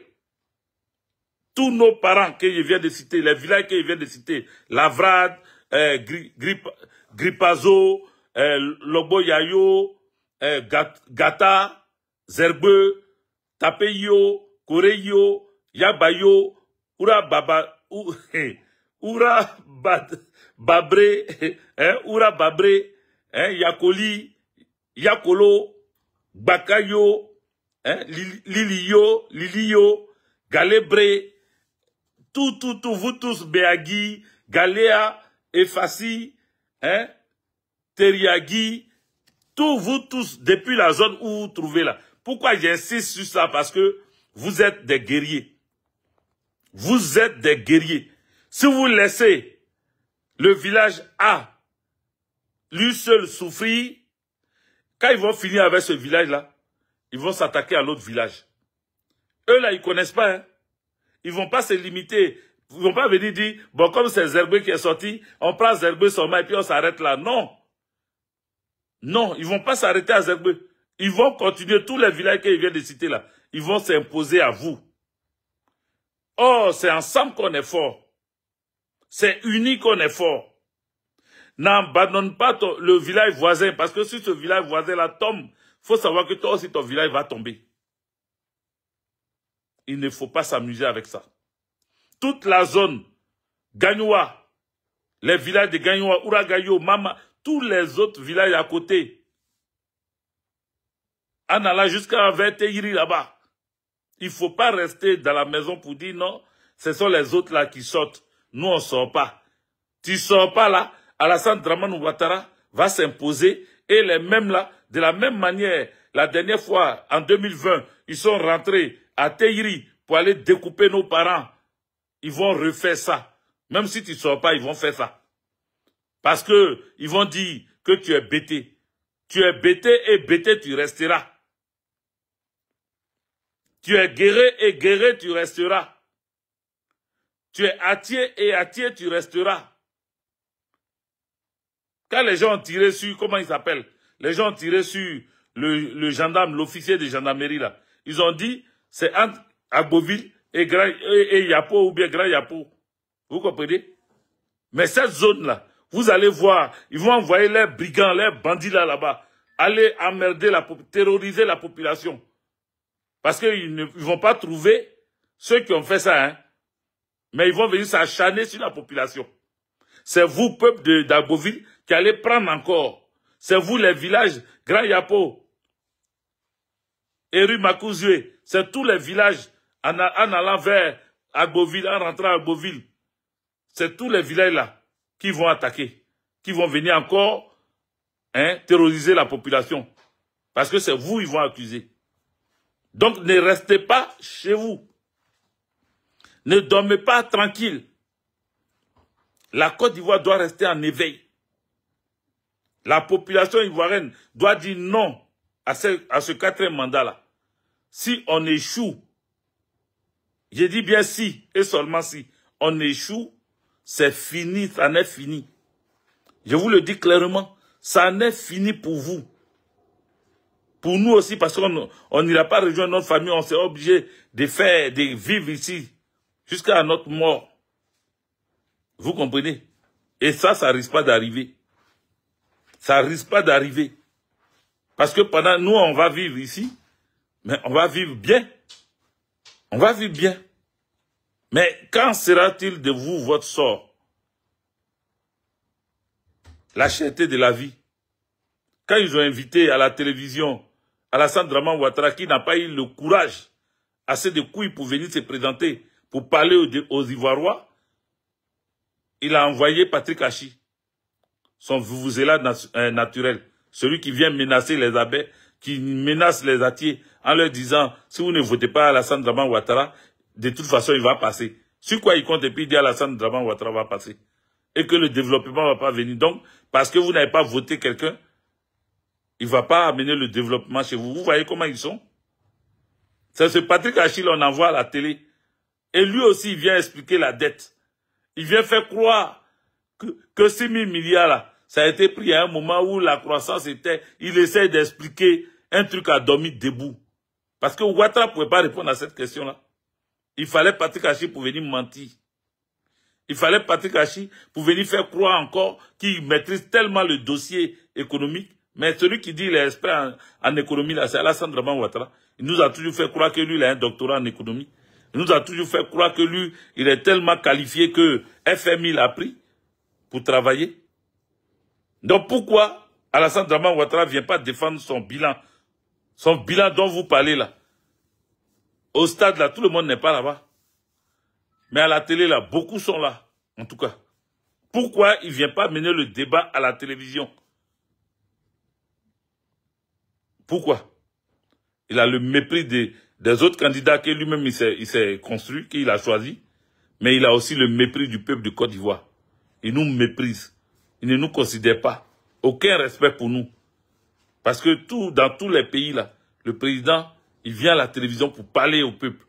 tous nos parents que je viens de citer, les villages que je viens de citer, Lavrade, Gripazo, Lobo Yayo, Gata, Zerbeu, Tapeyo, Koreyo, Yabayo, Babre, Yakoli, Yakolo, Bakayo, Liliyo, Galébré, vous tous, Beagui, Galéa, Efassi, Teriagi, vous tous, depuis la zone où vous vous trouvez là. Pourquoi j'insiste sur ça? Parce que vous êtes des guerriers. Vous êtes des guerriers. Si vous laissez le village A, lui seul souffrir, quand ils vont finir avec ce village-là, ils vont s'attaquer à l'autre village. Eux là, ils connaissent pas. Hein. Ils vont pas se limiter. Ils vont pas venir dire, bon, comme c'est Zerbeu qui est sorti, on prend Zerbeu seulement et puis on s'arrête là. Non. Non, ils ne vont pas s'arrêter à Zerbé. Ils vont continuer tous les villages qu'ils viennent de citer là. Ils vont s'imposer à vous. Oh, c'est ensemble qu'on est fort. C'est uni qu'on est fort. N'abandonne pas le village voisin, parce que si ce village voisin-là tombe, il faut savoir que toi aussi ton village va tomber. Il ne faut pas s'amuser avec ça. Toute la zone, Gagnoua, les villages de Gagnoua, Ouragayo, Mama, tous les autres villages à côté, en allant jusqu'à Verteiri là-bas. Il ne faut pas rester dans la maison pour dire non, ce sont les autres là qui sortent. Nous, on ne sort pas. Tu ne sors pas là, Alassane Dramane Ouattara va s'imposer et les mêmes là, de la même manière, la dernière fois, en 2020, ils sont rentrés à Teiri pour aller découper nos parents. Ils vont refaire ça. Même si tu ne sors pas, ils vont faire ça. Parce que ils vont dire que tu es bêté. Tu es bêté et bêté tu resteras. Tu es guéré et guéré tu resteras. Tu es attié et attié tu resteras. Quand les gens ont tiré sur, comment il s'appelle? Les gens ont tiré sur le gendarme, l'officier de gendarmerie là. Ils ont dit, c'est entre Agboville et Yapo ou bien Grand Yapo. Vous comprenez? Mais cette zone-là, vous allez voir, ils vont envoyer les brigands, les bandits là-bas, aller emmerder, terroriser la population. Parce qu'ils ne vont pas trouver ceux qui ont fait ça, hein. Mais ils vont venir s'acharner sur la population. C'est vous, peuple d'Agboville, qui allez prendre encore. C'est vous, les villages, Grand Yapo, Eru Makouzoué, c'est tous les villages en allant vers Agboville, en rentrant à Agboville. C'est tous les villages là qui vont attaquer, qui vont venir encore terroriser la population. Parce que c'est vous, ils vont accuser. Donc ne restez pas chez vous. Ne dormez pas tranquille. La Côte d'Ivoire doit rester en éveil. La population ivoirienne doit dire non à ce quatrième mandat-là. Si on échoue, je dis bien si, et seulement si, on échoue, c'est fini, ça n'est fini. Je vous le dis clairement, ça n'est fini pour vous. Pour nous aussi, parce qu'on n'ira pas rejoindre notre famille, on s'est obligé de vivre ici, jusqu'à notre mort. Vous comprenez? Et ça risque pas d'arriver. Ça risque pas d'arriver. Parce que pendant nous, on va vivre ici, mais on va vivre bien. On va vivre bien. Mais quand sera-t-il de vous votre sort? La cherté de la vie. Quand ils ont invité à la télévision Alassane Dramane Ouattara, qui n'a pas eu le courage, assez de couilles pour venir se présenter, pour parler aux Ivoiriens, il a envoyé Patrick Hachi, son vuvuzela naturel, celui qui vient menacer les abbés, qui menace les attiers, en leur disant, si vous ne votez pas Alassane Dramane Ouattara, de toute façon, il va passer. Sur quoi il compte et puis il dit Alassane Dramane Ouattara va passer. Et que le développement ne va pas venir. Donc, parce que vous n'avez pas voté quelqu'un, il ne va pas amener le développement chez vous. Vous voyez comment ils sont? C'est ce Patrick Hachi, on envoie à la télé. Et lui aussi, il vient expliquer la dette. Il vient faire croire que 6 000 milliards, là, ça a été pris à un moment où la croissance était... Il essaie d'expliquer un truc à dormir debout. Parce que Ouattara ne pouvait pas répondre à cette question-là. Il fallait Patrick Hachi pour venir mentir. Il fallait Patrick Hachi pour venir faire croire encore qu'il maîtrise tellement le dossier économique. Mais celui qui dit qu'il est expert en économie, là, c'est Alassane Dramane Ouattara. Il nous a toujours fait croire que lui, il a un doctorat en économie. Il nous a toujours fait croire que lui, il est tellement qualifié que FMI l'a pris pour travailler. Donc pourquoi Alassane Dramane Ouattara ne vient pas défendre son bilan dont vous parlez là? Au stade là, tout le monde n'est pas là-bas. Mais à la télé là, beaucoup sont là, en tout cas. Pourquoi il ne vient pas mener le débat à la télévision? Pourquoi? Il a le mépris des autres candidats que lui-même il s'est construit, qu'il a choisi. Mais il a aussi le mépris du peuple de Côte d'Ivoire. Il nous méprise. Il ne nous considère pas. Aucun respect pour nous. Parce que dans tous les pays là, le président, il vient à la télévision pour parler au peuple.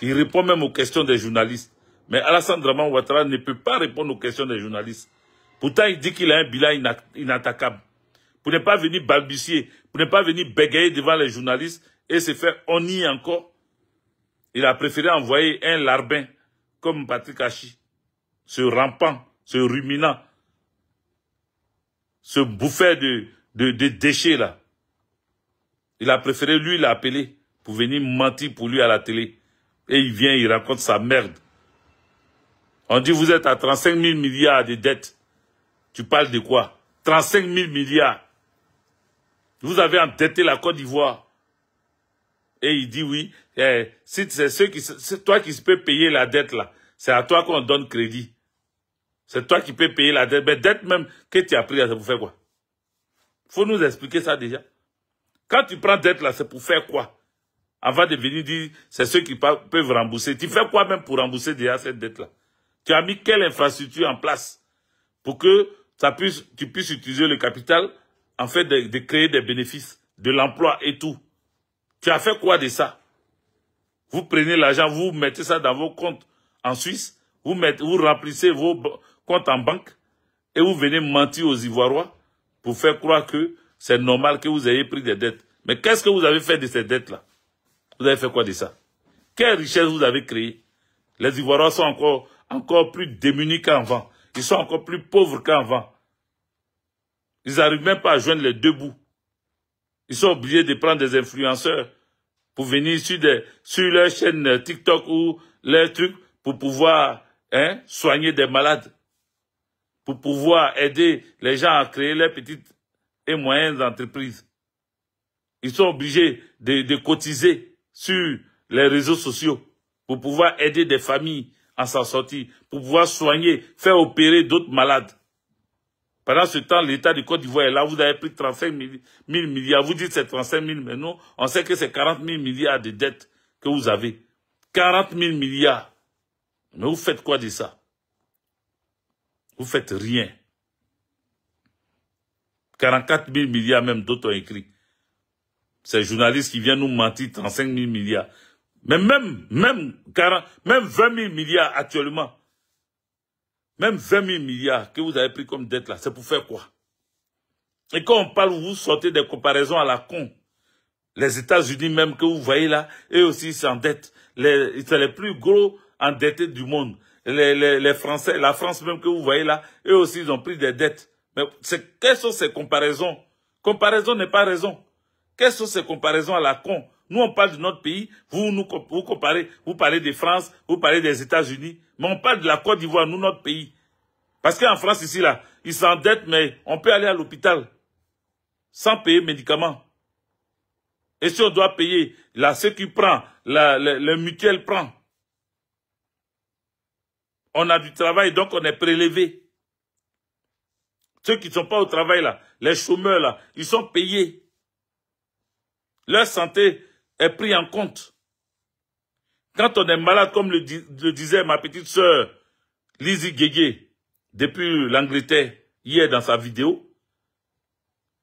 Il répond même aux questions des journalistes. Mais Alassane Dramane Ouattara ne peut pas répondre aux questions des journalistes. Pourtant, il dit qu'il a un bilan inattaquable. pour ne pas venir balbutier, pour ne pas venir bégayer devant les journalistes et se faire honnir encore. Il a préféré envoyer un larbin comme Patrick Hachi, ce rampant, ce ruminant, ce bouffeur de déchets là. Il a préféré lui l'appeler pour venir mentir pour lui à la télé. Et il vient, il raconte sa merde. On dit vous êtes à 35 000 milliards de dettes. Tu parles de quoi? 35 000 milliards. Vous avez endetté la Côte d'Ivoire. Et il dit oui, si c'est toi qui peux payer la dette là, c'est à toi qu'on donne crédit. C'est toi qui peux payer la dette. Mais dette même que tu as pris là, c'est pour faire quoi? Faut nous expliquer ça déjà. Quand tu prends dette là, c'est pour faire quoi? Avant de venir dire, c'est ceux qui peuvent rembourser. Tu fais quoi même pour rembourser déjà cette dette là? Tu as mis quelle infrastructure en place pour que tu puisses utiliser le capital en fait de créer des bénéfices, de l'emploi et tout. Tu as fait quoi de ça? Vous prenez l'argent, vous mettez ça dans vos comptes en Suisse, vous remplissez vos comptes en banque et vous venez mentir aux Ivoiriens pour faire croire que c'est normal que vous ayez pris des dettes. Mais qu'est-ce que vous avez fait de ces dettes-là? Vous avez fait quoi de ça? Quelle richesse vous avez créée? Les Ivoiriens sont encore plus démunis qu'avant. Ils sont encore plus pauvres qu'avant. Ils n'arrivent même pas à joindre les deux bouts. Ils sont obligés de prendre des influenceurs pour venir sur leur chaîne TikTok ou leurs trucs pour pouvoir soigner des malades, pour pouvoir aider les gens à créer leurs petites et moyennes entreprises. Ils sont obligés de cotiser sur les réseaux sociaux pour pouvoir aider des familles à s'en sortir, pour pouvoir soigner, faire opérer d'autres malades. Pendant ce temps, l'État du Côte d'Ivoire est là, vous avez pris 35 000 milliards. Vous dites que c'est 35 000, mais non, on sait que c'est 40 000 milliards de dettes que vous avez. 40 000 milliards. Mais vous faites quoi de ça? Vous faites rien. 44 000 milliards même, d'autres ont écrit. Ces journalistes qui viennent nous mentir 35 000 milliards. Mais même 20 000 milliards actuellement. Même 20 000 milliards que vous avez pris comme dette là, c'est pour faire quoi? Et quand on parle, vous sortez des comparaisons à la con. Les États-Unis même que vous voyez là, eux aussi s'endettent. C'est les plus gros endettés du monde. Les Français, la France même que vous voyez là, eux aussi ils ont pris des dettes. Mais quelles sont ces comparaisons? Comparaison n'est pas raison. Quelles sont ces comparaisons à la con? Nous on parle de notre pays, vous comparez, vous parlez de France, vous parlez des États-Unis. Mais on parle de la Côte d'Ivoire, nous, notre pays. Parce qu'en France, ici, là, ils s'endettent, mais on peut aller à l'hôpital sans payer médicaments. Et si on doit payer, la Sécu prend, le mutuel prend. On a du travail, donc on est prélevé. Ceux qui ne sont pas au travail, là, les chômeurs, là, ils sont payés. Leur santé est prise en compte. Quand on est malade, comme le disait ma petite sœur Lizzie Guégué, depuis l'Angleterre, hier dans sa vidéo,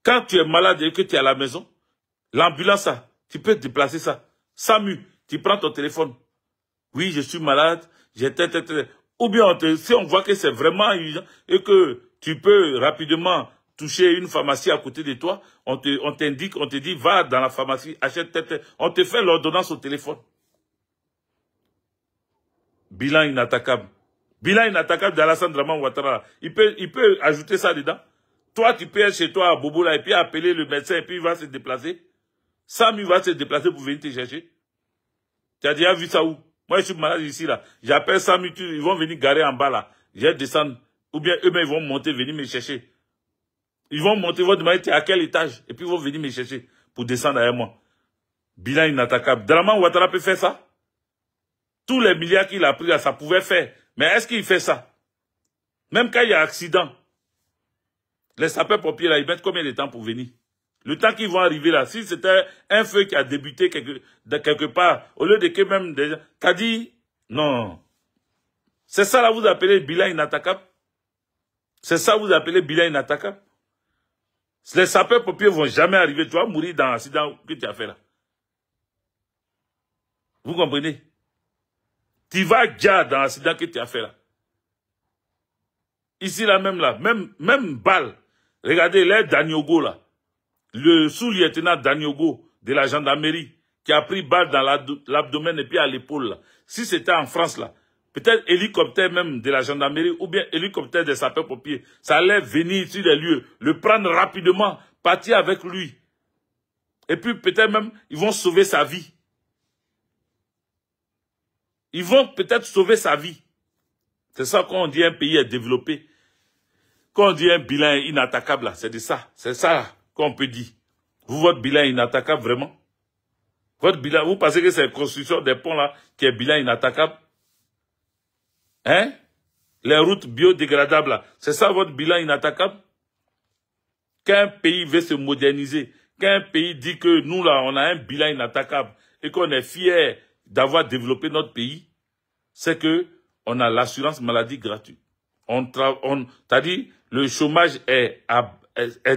quand tu es malade et que tu es à la maison, l'ambulance, tu peux te déplacer ça. SAMU, tu prends ton téléphone. Oui, je suis malade, ou bien si on voit que c'est vraiment urgent et que tu peux rapidement toucher une pharmacie à côté de toi, on t'indique, on te dit, va dans la pharmacie, achète, on te fait l'ordonnance au téléphone. Bilan inattaquable. Bilan inattaquable d'Alassane Draman Ouattara. Il peut ajouter ça dedans. Toi, tu peux être chez toi à Bobola et puis appeler le médecin et puis il va se déplacer. Sam, il va se déplacer pour venir te chercher. Tu as déjà vu ça où? Moi, je suis malade ici, là. J'appelle Sam, ils vont venir garer en bas, là. Je vais descendre. Ou bien eux-mêmes, ils vont monter, venir me chercher. Ils vont monter, ils vont demander tu es à quel étage. Et puis ils vont venir me chercher pour descendre derrière moi. Bilan inattaquable. Draman Ouattara peut faire ça? Tous les milliards qu'il a pris là, ça pouvait faire. Mais est-ce qu'il fait ça? Même quand il y a accident, les sapeurs-pompiers là, ils mettent combien de temps pour venir? Le temps qu'ils vont arriver là, si c'était un feu qui a débuté quelque part, au lieu de que même des gens, t'as dit, non. C'est ça là, vous appelez bilan inattaquable? C'est ça vous appelez bilan inattaquable? Les sapeurs-pompiers vont jamais arriver, tu vas mourir dans l'accident que tu as fait là. Vous comprenez? Tu vas déjà dans l'accident que tu as fait là. Ici là, même balle. Regardez, les Daniogo là. le sous-lieutenant Daniogo de la gendarmerie qui a pris balle dans l'abdomen et puis à l'épaule. Si c'était en France, là, peut-être hélicoptère même de la gendarmerie ou bien hélicoptère des sapeurs-pompiers, ça allait venir sur les lieux, le prendre rapidement, partir avec lui. Et puis peut-être même, ils vont sauver sa vie. Ils vont peut-être sauver sa vie. C'est ça qu'on dit un pays est développé. Quand on dit un bilan inattaquable, c'est de ça. C'est ça qu'on peut dire. Vous, votre bilan inattaquable, vraiment? Votre bilan, vous pensez que c'est la construction des ponts là qui est bilan inattaquable? Hein? Les routes biodégradables là, c'est ça votre bilan inattaquable? Qu'un pays veut se moderniser, qu'un pays dit que nous là, on a un bilan inattaquable et qu'on est fier d'avoir développé notre pays, c'est que on a l'assurance maladie gratuite. C'est-à-dire, le chômage est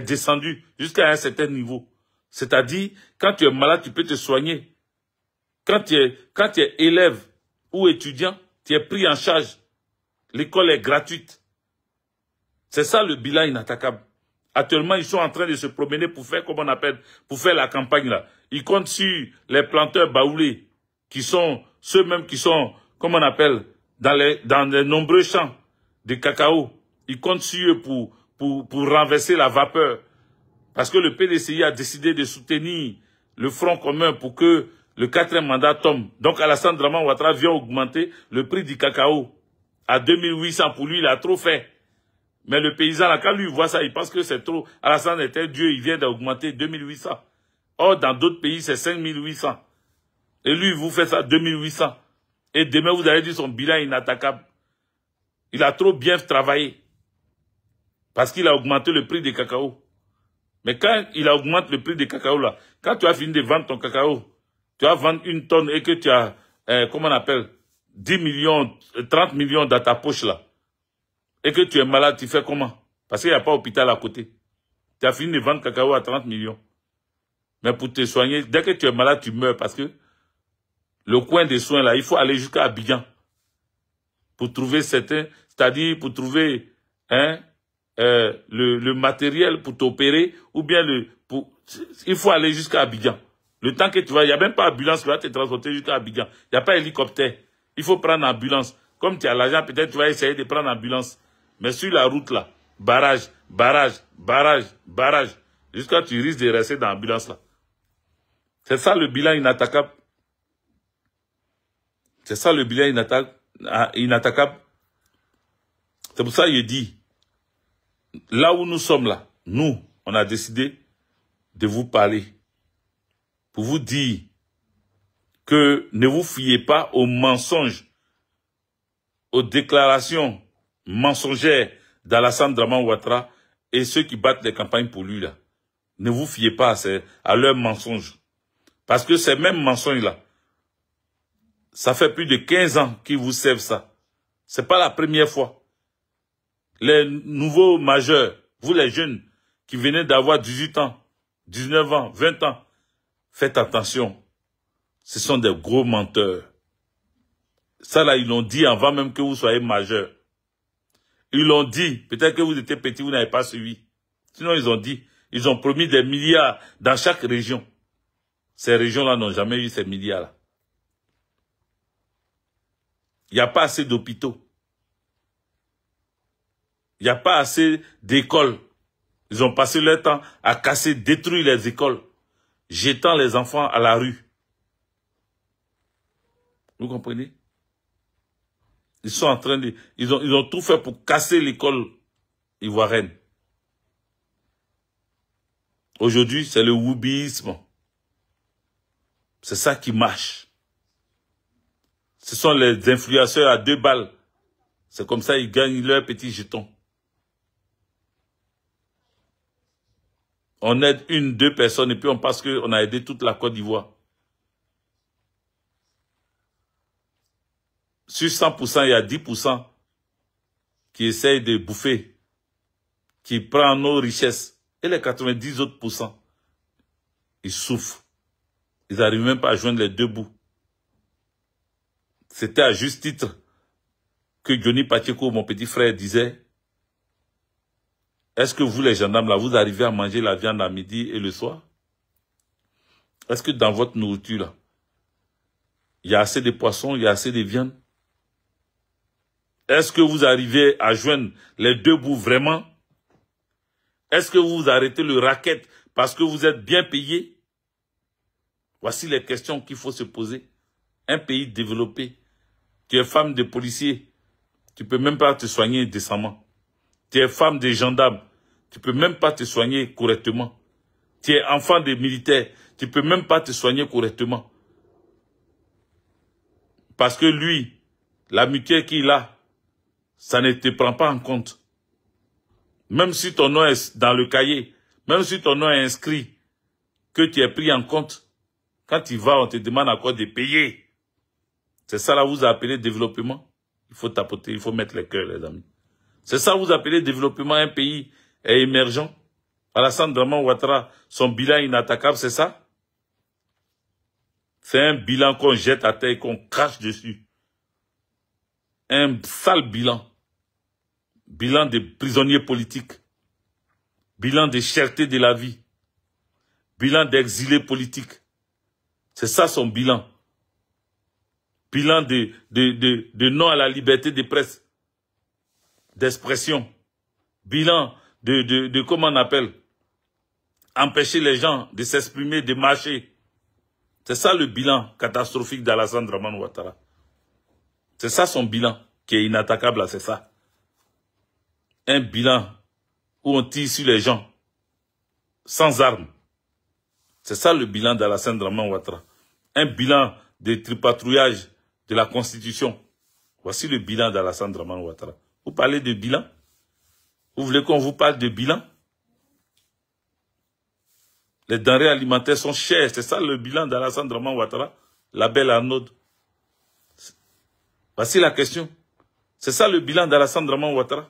descendu jusqu'à un certain niveau. C'est-à-dire, quand tu es malade, tu peux te soigner. Quand tu es élève ou étudiant, tu es pris en charge. L'école est gratuite. C'est ça le bilan inattaquable. Actuellement, ils sont en train de se promener pour faire, comme on appelle, pour faire la campagne là. Ils comptent sur les planteurs baoulés, qui sont ceux-mêmes qui sont, comme on appelle, dans les nombreux champs de cacao. Ils comptent sur eux pour renverser la vapeur. Parce que le PDCI a décidé de soutenir le Front commun pour que le 4e mandat tombe. Donc Alassane Draman Ouattara vient augmenter le prix du cacao à 2800. Pour lui, il a trop fait. Mais le paysan, là, quand lui voit ça, il pense que c'est trop. Alassane était Dieu, il vient d'augmenter 2800. Or, dans d'autres pays, c'est 5800. Et lui, il vous fait ça 2800. Et demain, vous allez dire son bilan inattaquable. Il a trop bien travaillé. Parce qu'il a augmenté le prix des cacao. Mais quand il a augmenté le prix des cacao, là, quand tu as fini de vendre ton cacao, tu vas vendre une tonne et que tu as, comment on appelle, 10 millions, 30 millions dans ta poche, là. Et que tu es malade, tu fais comment? Parce qu'il n'y a pas d'hôpital à côté. Tu as fini de vendre cacao à 30 millions. Mais pour te soigner, dès que tu es malade, tu meurs parce que le coin des soins, là, il faut aller jusqu'à Abidjan. Pour trouver certains, c'est-à-dire pour trouver, le matériel pour t'opérer, ou bien il faut aller jusqu'à Abidjan. Le temps que tu vas, il n'y a même pas d'ambulance qui va te transporter jusqu'à Abidjan. Il n'y a pas d'hélicoptère. Il faut prendre ambulance. Comme tu as l'argent, peut-être tu vas essayer de prendre ambulance. Mais sur la route là, barrage, barrage, barrage, barrage, jusqu'à tu risques de rester dans l'ambulance là. C'est ça le bilan inattaquable. C'est ça le bilan inattaquable. C'est pour ça qu'il dit, là où nous sommes là, nous, on a décidé de vous parler. Pour vous dire que ne vous fiez pas aux mensonges, aux déclarations mensongères d'Alassane Draman Ouattara et ceux qui battent les campagnes pour lui là. Ne vous fiez pas à leurs mensonges. Parce que ces mêmes mensonges-là, ça fait plus de 15 ans qu'ils vous servent ça. C'est pas la première fois. Les nouveaux majeurs, vous les jeunes, qui venez d'avoir 18 ans, 19 ans, 20 ans, faites attention. Ce sont des gros menteurs. Ça là, ils l'ont dit avant même que vous soyez majeur. Ils l'ont dit, peut-être que vous étiez petit, vous n'avez pas suivi. Sinon, ils ont dit, ils ont promis des milliards dans chaque région. Ces régions-là n'ont jamais eu ces milliards-là. Il n'y a pas assez d'hôpitaux. Il n'y a pas assez d'écoles. Ils ont passé leur temps à casser, détruire les écoles, jetant les enfants à la rue. Vous comprenez? Ils sont en train de... Ils ont tout fait pour casser l'école ivoirienne. Aujourd'hui, c'est le wubisme. C'est ça qui marche. Ce sont les influenceurs à 2 balles. C'est comme ça qu'ils gagnent leurs petits jetons. On aide 1, 2 personnes et puis on pense qu'on a aidé toute la Côte d'Ivoire. Sur 100%, il y a 10% qui essayent de bouffer, qui prennent nos richesses. Et les 90 autres %, ils souffrent. Ils n'arrivent même pas à joindre les 2 bouts. C'était à juste titre que Johnny Pacheco, mon petit frère, disait Est-ce que vous, les gendarmes, là, vous arrivez à manger la viande à midi et le soir? Est-ce que dans votre nourriture, là, il y a assez de poissons, il y a assez de viande? Est-ce que vous arrivez à joindre les deux bouts vraiment? Est-ce que vous arrêtez le racket parce que vous êtes bien payé? Voici les questions qu'il faut se poser. Un pays développé, tu es femme de policier, tu ne peux même pas te soigner décemment. Tu es femme de gendarme, tu ne peux même pas te soigner correctement. Tu es enfant de militaire, tu ne peux même pas te soigner correctement. Parce que lui, la mutuelle qu'il a, ça ne te prend pas en compte. Même si ton nom est dans le cahier, même si ton nom est inscrit, que tu es pris en compte, quand tu vas, on te demande encore de payer. C'est ça là vous appelez développement. Il faut tapoter, il faut mettre les cœurs, les amis. C'est ça vous appelez développement, un pays est émergent. Alassane Draman Ouattara, son bilan inattaquable, c'est ça? C'est un bilan qu'on jette à terre et qu'on crache dessus. Un sale bilan. Bilan des prisonniers politiques. Bilan des chertés de la vie. Bilan d'exilés politiques. C'est ça son bilan. Bilan de non à la liberté de presse, d'expression. Bilan de comment on appelle, empêcher les gens de s'exprimer, de marcher. C'est ça le bilan catastrophique d'Alassane Draman Ouattara. C'est ça son bilan qui est inattaquable, c'est ça. Un bilan où on tire sur les gens sans armes. C'est ça le bilan d'Alassane Draman Ouattara. Un bilan de tripatrouillage de la Constitution. Voici le bilan d'Alassane Draman Ouattara. Vous parlez de bilan? Vous voulez qu'on vous parle de bilan? Les denrées alimentaires sont chères. C'est ça le bilan d'Alassane Draman Ouattara. La belle Arnaud. Voici la question. C'est ça le bilan d'Alassane Draman Ouattara.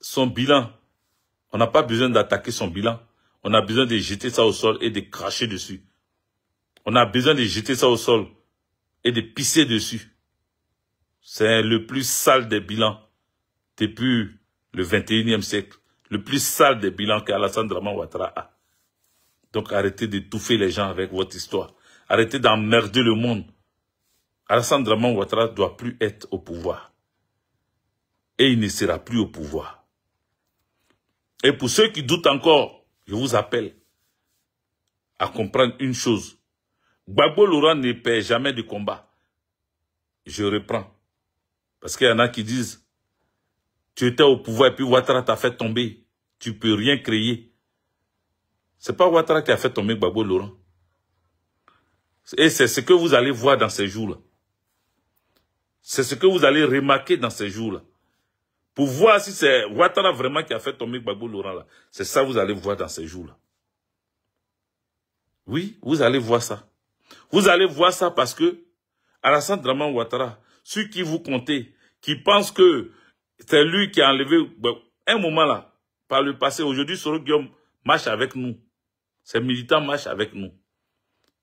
Son bilan, on n'a pas besoin d'attaquer son bilan. On a besoin de jeter ça au sol et de cracher dessus. On a besoin de jeter ça au sol et de pisser dessus. C'est le plus sale des bilans depuis le 21e siècle. Le plus sale des bilans qu'Alassane Draman Ouattara a. Donc arrêtez d'étouffer les gens avec votre histoire. Arrêtez d'emmerder le monde. Alassane Draman Ouattara ne doit plus être au pouvoir. Et il ne sera plus au pouvoir. Et pour ceux qui doutent encore, je vous appelle à comprendre une chose. Gbagbo Laurent ne perd jamais de combat. Je reprends. Parce qu'il y en a qui disent, tu étais au pouvoir et puis Ouattara t'a fait tomber. Tu ne peux rien créer. Ce n'est pas Ouattara qui a fait tomber Gbagbo Laurent. Et c'est ce que vous allez voir dans ces jours-là. C'est ce que vous allez remarquer dans ces jours-là. Pour voir si c'est Ouattara vraiment qui a fait tomber Gbagbo Laurent là. C'est ça que vous allez voir dans ces jours-là. Oui, vous allez voir ça. Vous allez voir ça parce que Alassane Draman Ouattara, ceux qui vous comptez, qui pensent que c'est lui qui a enlevé un moment là, par le passé, aujourd'hui, Soro Guillaume marche avec nous. Ces militants marchent avec nous.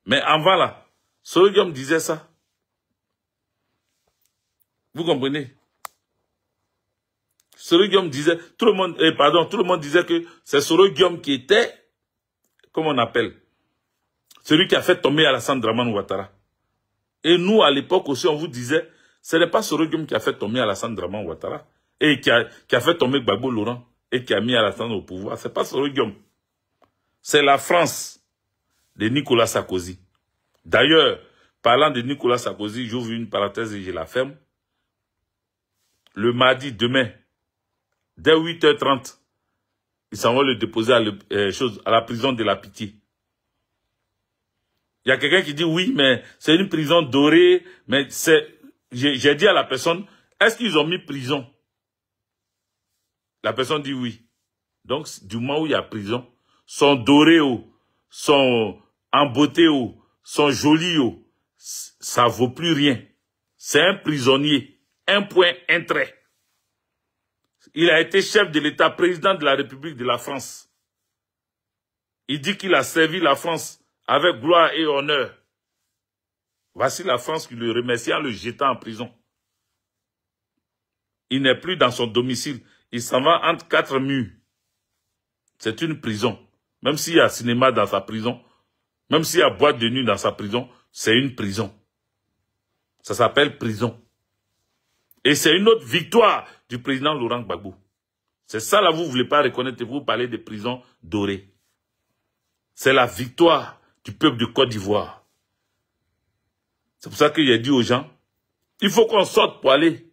Mais avant là, Soro Guillaume disait ça. Vous comprenez? Soro Guillaume disait, tout le monde disait que c'est Soro Guillaume qui était, comment on appelle, celui qui a fait tomber Alassane Draman Ouattara. Et nous, à l'époque aussi, on vous disait, ce n'est pas Soro Guillaume qui a fait tomber Alassane Draman Ouattara, et qui a fait tomber Gbagbo Laurent, et qui a mis Alassane au pouvoir. Ce n'est pas Soro Guillaume. C'est la France de Nicolas Sarkozy. D'ailleurs, parlant de Nicolas Sarkozy, j'ouvre une parenthèse et je la ferme. Le mardi, demain, dès 8h30, ils s'en vont le déposer à la prison de la Pitié. Il y a quelqu'un qui dit oui, mais c'est une prison dorée, mais c'est... J'ai dit à la personne, est-ce qu'ils ont mis prison? La personne dit oui. Donc, du moment où il y a prison, sont dorés, sont emboîtés, sont jolis, ça vaut plus rien. C'est un prisonnier. Un point, un trait. Il a été chef de l'État, président de la République de la France. Il dit qu'il a servi la France avec gloire et honneur. Voici la France qui le remercie en le jetant en prison. Il n'est plus dans son domicile. il s'en va entre 4 murs. C'est une prison. Même s'il y a cinéma dans sa prison, même s'il y a boîte de nuit dans sa prison, c'est une prison. Ça s'appelle prison. Et c'est une autre victoire du président Laurent Gbagbo. C'est ça là, vous ne voulez pas reconnaître, vous parlez de prison dorée. C'est la victoire du peuple de Côte d'Ivoire. C'est pour ça qu'il a dit aux gens, il faut qu'on sorte pour aller.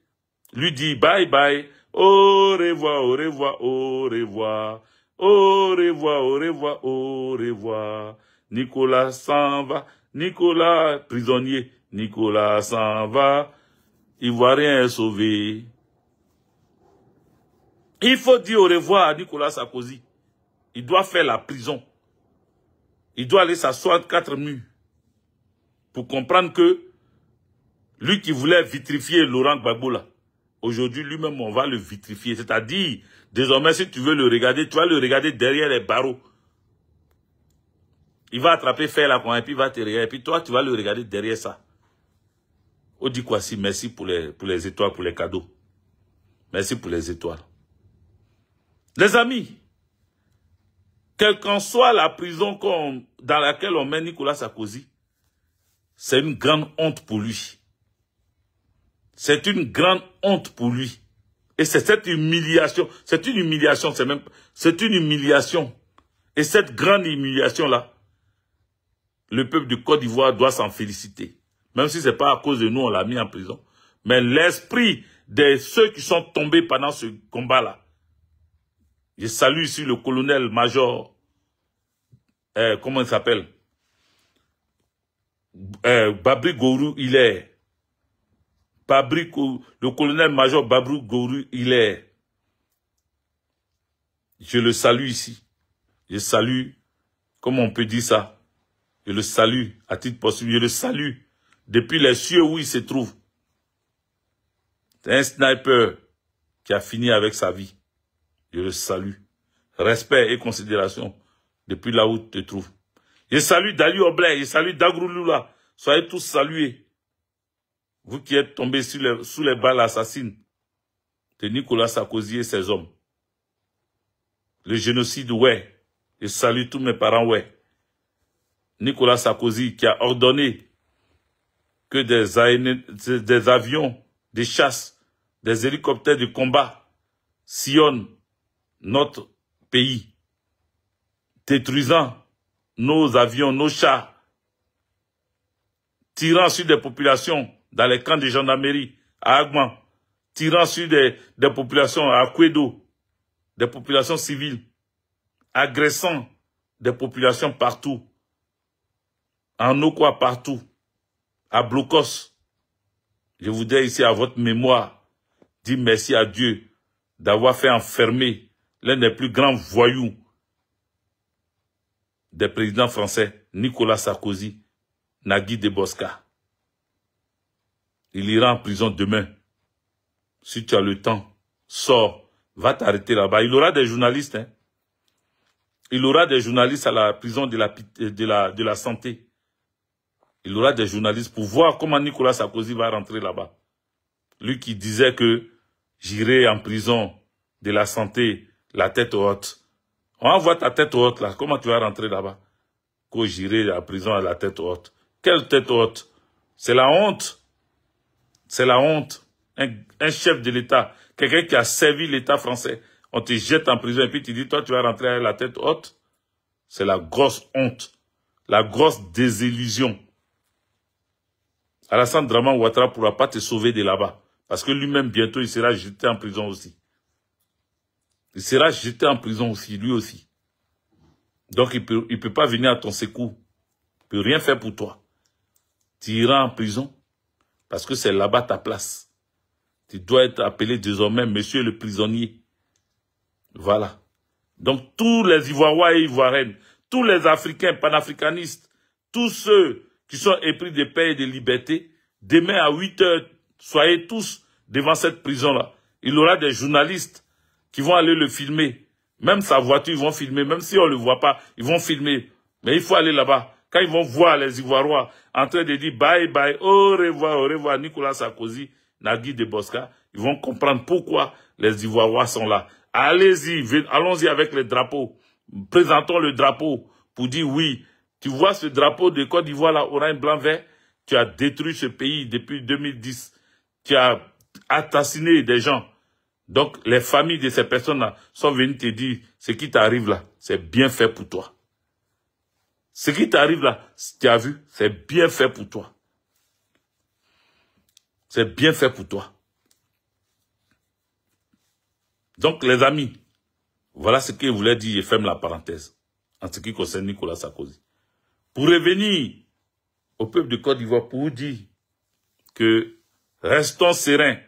Lui dit bye bye, au revoir, au revoir, au revoir, au revoir, au revoir, au revoir. Nicolas s'en va, Nicolas prisonnier, Nicolas s'en va, Ivoirien est sauvé. Il faut dire au revoir à Nicolas Sarkozy. Il doit faire la prison. Il doit aller s'asseoir entre 4 murs pour comprendre que lui qui voulait vitrifier Laurent Gbagbo là, aujourd'hui lui-même on va le vitrifier. C'est-à-dire, désormais si tu veux le regarder, tu vas le regarder derrière les barreaux. Il va attraper faire la coin et puis il va te regarder. Et puis toi tu vas le regarder derrière ça. On dit quoi si merci pour les étoiles, pour les cadeaux. Merci pour les étoiles. Les amis, quelle qu'en soit la prison dans laquelle on met Nicolas Sarkozy, c'est une grande honte pour lui. C'est une grande honte pour lui. Et c'est cette humiliation, c'est une humiliation. Et cette grande humiliation-là, le peuple de Côte d'Ivoire doit s'en féliciter. Même si ce n'est pas à cause de nous, on l'a mis en prison. Mais l'esprit de ceux qui sont tombés pendant ce combat-là. Je salue ici le colonel-major, comment il s'appelle? Babri Gourou Hilaire. Le colonel-major Babri Gourou Hilaire. Je le salue ici. Je salue, comment on peut dire ça? Je le salue à titre possible. Je le salue depuis les cieux où il se trouve. C'est un sniper qui a fini avec sa vie. Je le salue. Respect et considération depuis là où tu te trouves. Je salue Dali Oblay, je salue Dagrou Lula. Soyez tous salués. Vous qui êtes tombés sous les balles assassines de Nicolas Sarkozy et ses hommes. Le génocide, ouais. Je salue tous mes parents, ouais. Nicolas Sarkozy qui a ordonné que des avions, des chasses, des hélicoptères de combat sillonnent notre pays, détruisant nos avions, nos chars, tirant sur des populations dans les camps de gendarmerie à Agman, tirant sur des populations à Kouedo, des populations civiles, agressant des populations partout, en Okwa partout, à Blocos. Je voudrais ici à votre mémoire dire merci à Dieu d'avoir fait enfermer l'un des plus grands voyous des présidents français, Nicolas Sarkozy, Nagui Deboska. Il ira en prison demain. Si tu as le temps, sors, va t'arrêter là-bas. Il aura des journalistes. Hein. Il aura des journalistes à la prison de la santé. Il aura des journalistes pour voir comment Nicolas Sarkozy va rentrer là-bas. Lui qui disait que j'irai en prison de la santé, la tête haute. On envoie ta tête haute là. Comment tu vas rentrer là-bas? Que j'irai à la prison à la tête haute. Quelle tête haute? C'est la honte. C'est la honte. Un chef de l'État, quelqu'un qui a servi l'État français, on te jette en prison et puis tu dis, toi tu vas rentrer à la tête haute. C'est la grosse honte. La grosse désillusion. Alassane Draman Ouattara ne pourra pas te sauver de là-bas. Parce que lui-même, bientôt, il sera jeté en prison aussi. Il sera jeté en prison aussi, lui aussi. Donc, il peut pas venir à ton secours. Il peut rien faire pour toi. Tu iras en prison parce que c'est là-bas ta place. Tu dois être appelé désormais monsieur le prisonnier. Voilà. Donc, tous les Ivoiriens et Ivoiriennes, tous les Africains panafricanistes, tous ceux qui sont épris de paix et de liberté, demain à 8 h, soyez tous devant cette prison-là. Il y aura des journalistes qui vont aller le filmer. Même sa voiture, ils vont filmer. Même si on ne le voit pas, ils vont filmer. Mais il faut aller là-bas. Quand ils vont voir les Ivoiriens en train de dire bye bye, au revoir, Nicolas Sarkozy, Nagui Deboska, Ils vont comprendre pourquoi les Ivoiriens sont là. Allez-y, allons-y avec les drapeaux. Présentons le drapeau pour dire oui. Tu vois ce drapeau de Côte d'Ivoire là, orange, blanc, vert? Tu as détruit ce pays depuis 2010. Tu as assassiné des gens. Donc, les familles de ces personnes-là sont venues te dire, ce qui t'arrive là, c'est bien fait pour toi. Ce qui t'arrive là, tu as vu, c'est bien fait pour toi. C'est bien fait pour toi. Donc, les amis, voilà ce que je voulais dire, je ferme la parenthèse, en ce qui concerne Nicolas Sarkozy. Pour revenir au peuple de Côte d'Ivoire, pour vous dire que restons sereins.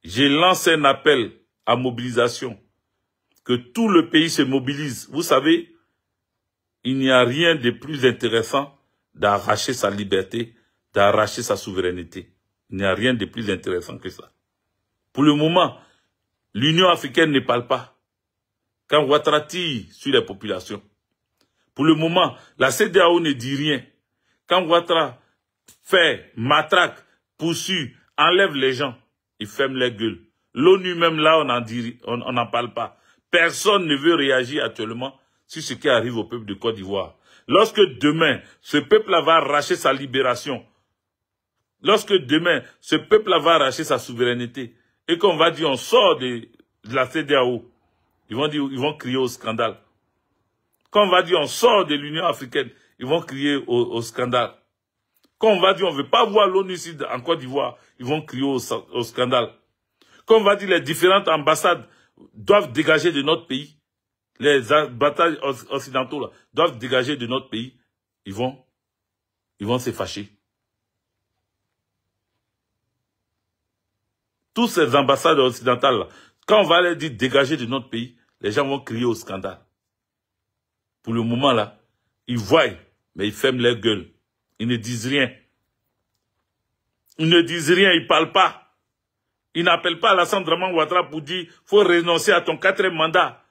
J'ai lancé un appel à mobilisation, que tout le pays se mobilise. Vous savez, il n'y a rien de plus intéressant d'arracher sa liberté, d'arracher sa souveraineté. Il n'y a rien de plus intéressant que ça. Pour le moment, l'Union africaine ne parle pas. Quand Ouattara tire sur les populations. Pour le moment, la CEDEAO ne dit rien. Quand Ouattara fait, matraque, poursuit, enlève les gens, ils ferment les gueules. L'ONU même là, on n'en parle pas. Personne ne veut réagir actuellement sur ce qui arrive au peuple de Côte d'Ivoire. Lorsque demain, ce peuple-là va arracher sa libération, lorsque demain, ce peuple-là va arracher sa souveraineté, et qu'on va dire on sort de la CEDEAO, ils vont crier au scandale. Quand on va dire on sort de l'Union africaine, ils vont crier au scandale. Quand on va dire on ne veut pas voir l'ONU en Côte d'Ivoire, ils vont crier au scandale. Quand on va dire les différentes ambassades doivent dégager de notre pays, les ambassades occidentaux là, doivent dégager de notre pays, ils vont se fâcher. Tous ces ambassades occidentales là, quand on va leur dire dégager de notre pays, les gens vont crier au scandale. Pour le moment là, ils voient, mais ils ferment leur gueule. Ils ne disent rien. Ils ne disent rien, ils ne parlent pas. Ils n'appellent pas Alassane Dramane Ouattara pour dire « faut renoncer à ton 4e mandat ».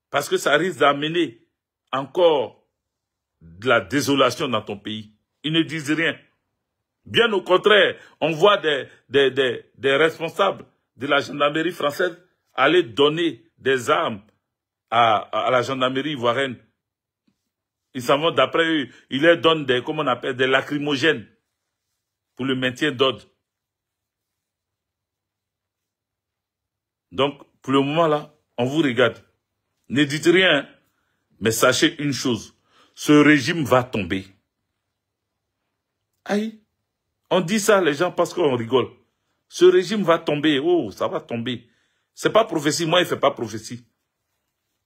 Parce que ça risque d'amener encore de la désolation dans ton pays. Ils ne disent rien. Bien au contraire, on voit des responsables de la gendarmerie française aller donner des armes à la gendarmerie ivoirienne. Ils s'en vont d'après eux, ils leur donnent des, comment on appelle, des lacrymogènes pour le maintien d'ordre. Donc, pour le moment là, on vous regarde. Ne dites rien, mais sachez une chose, ce régime va tomber. Aïe, on dit ça, les gens, parce qu'on rigole. Ce régime va tomber, oh, ça va tomber. C'est pas prophétie, moi, il ne fait pas prophétie.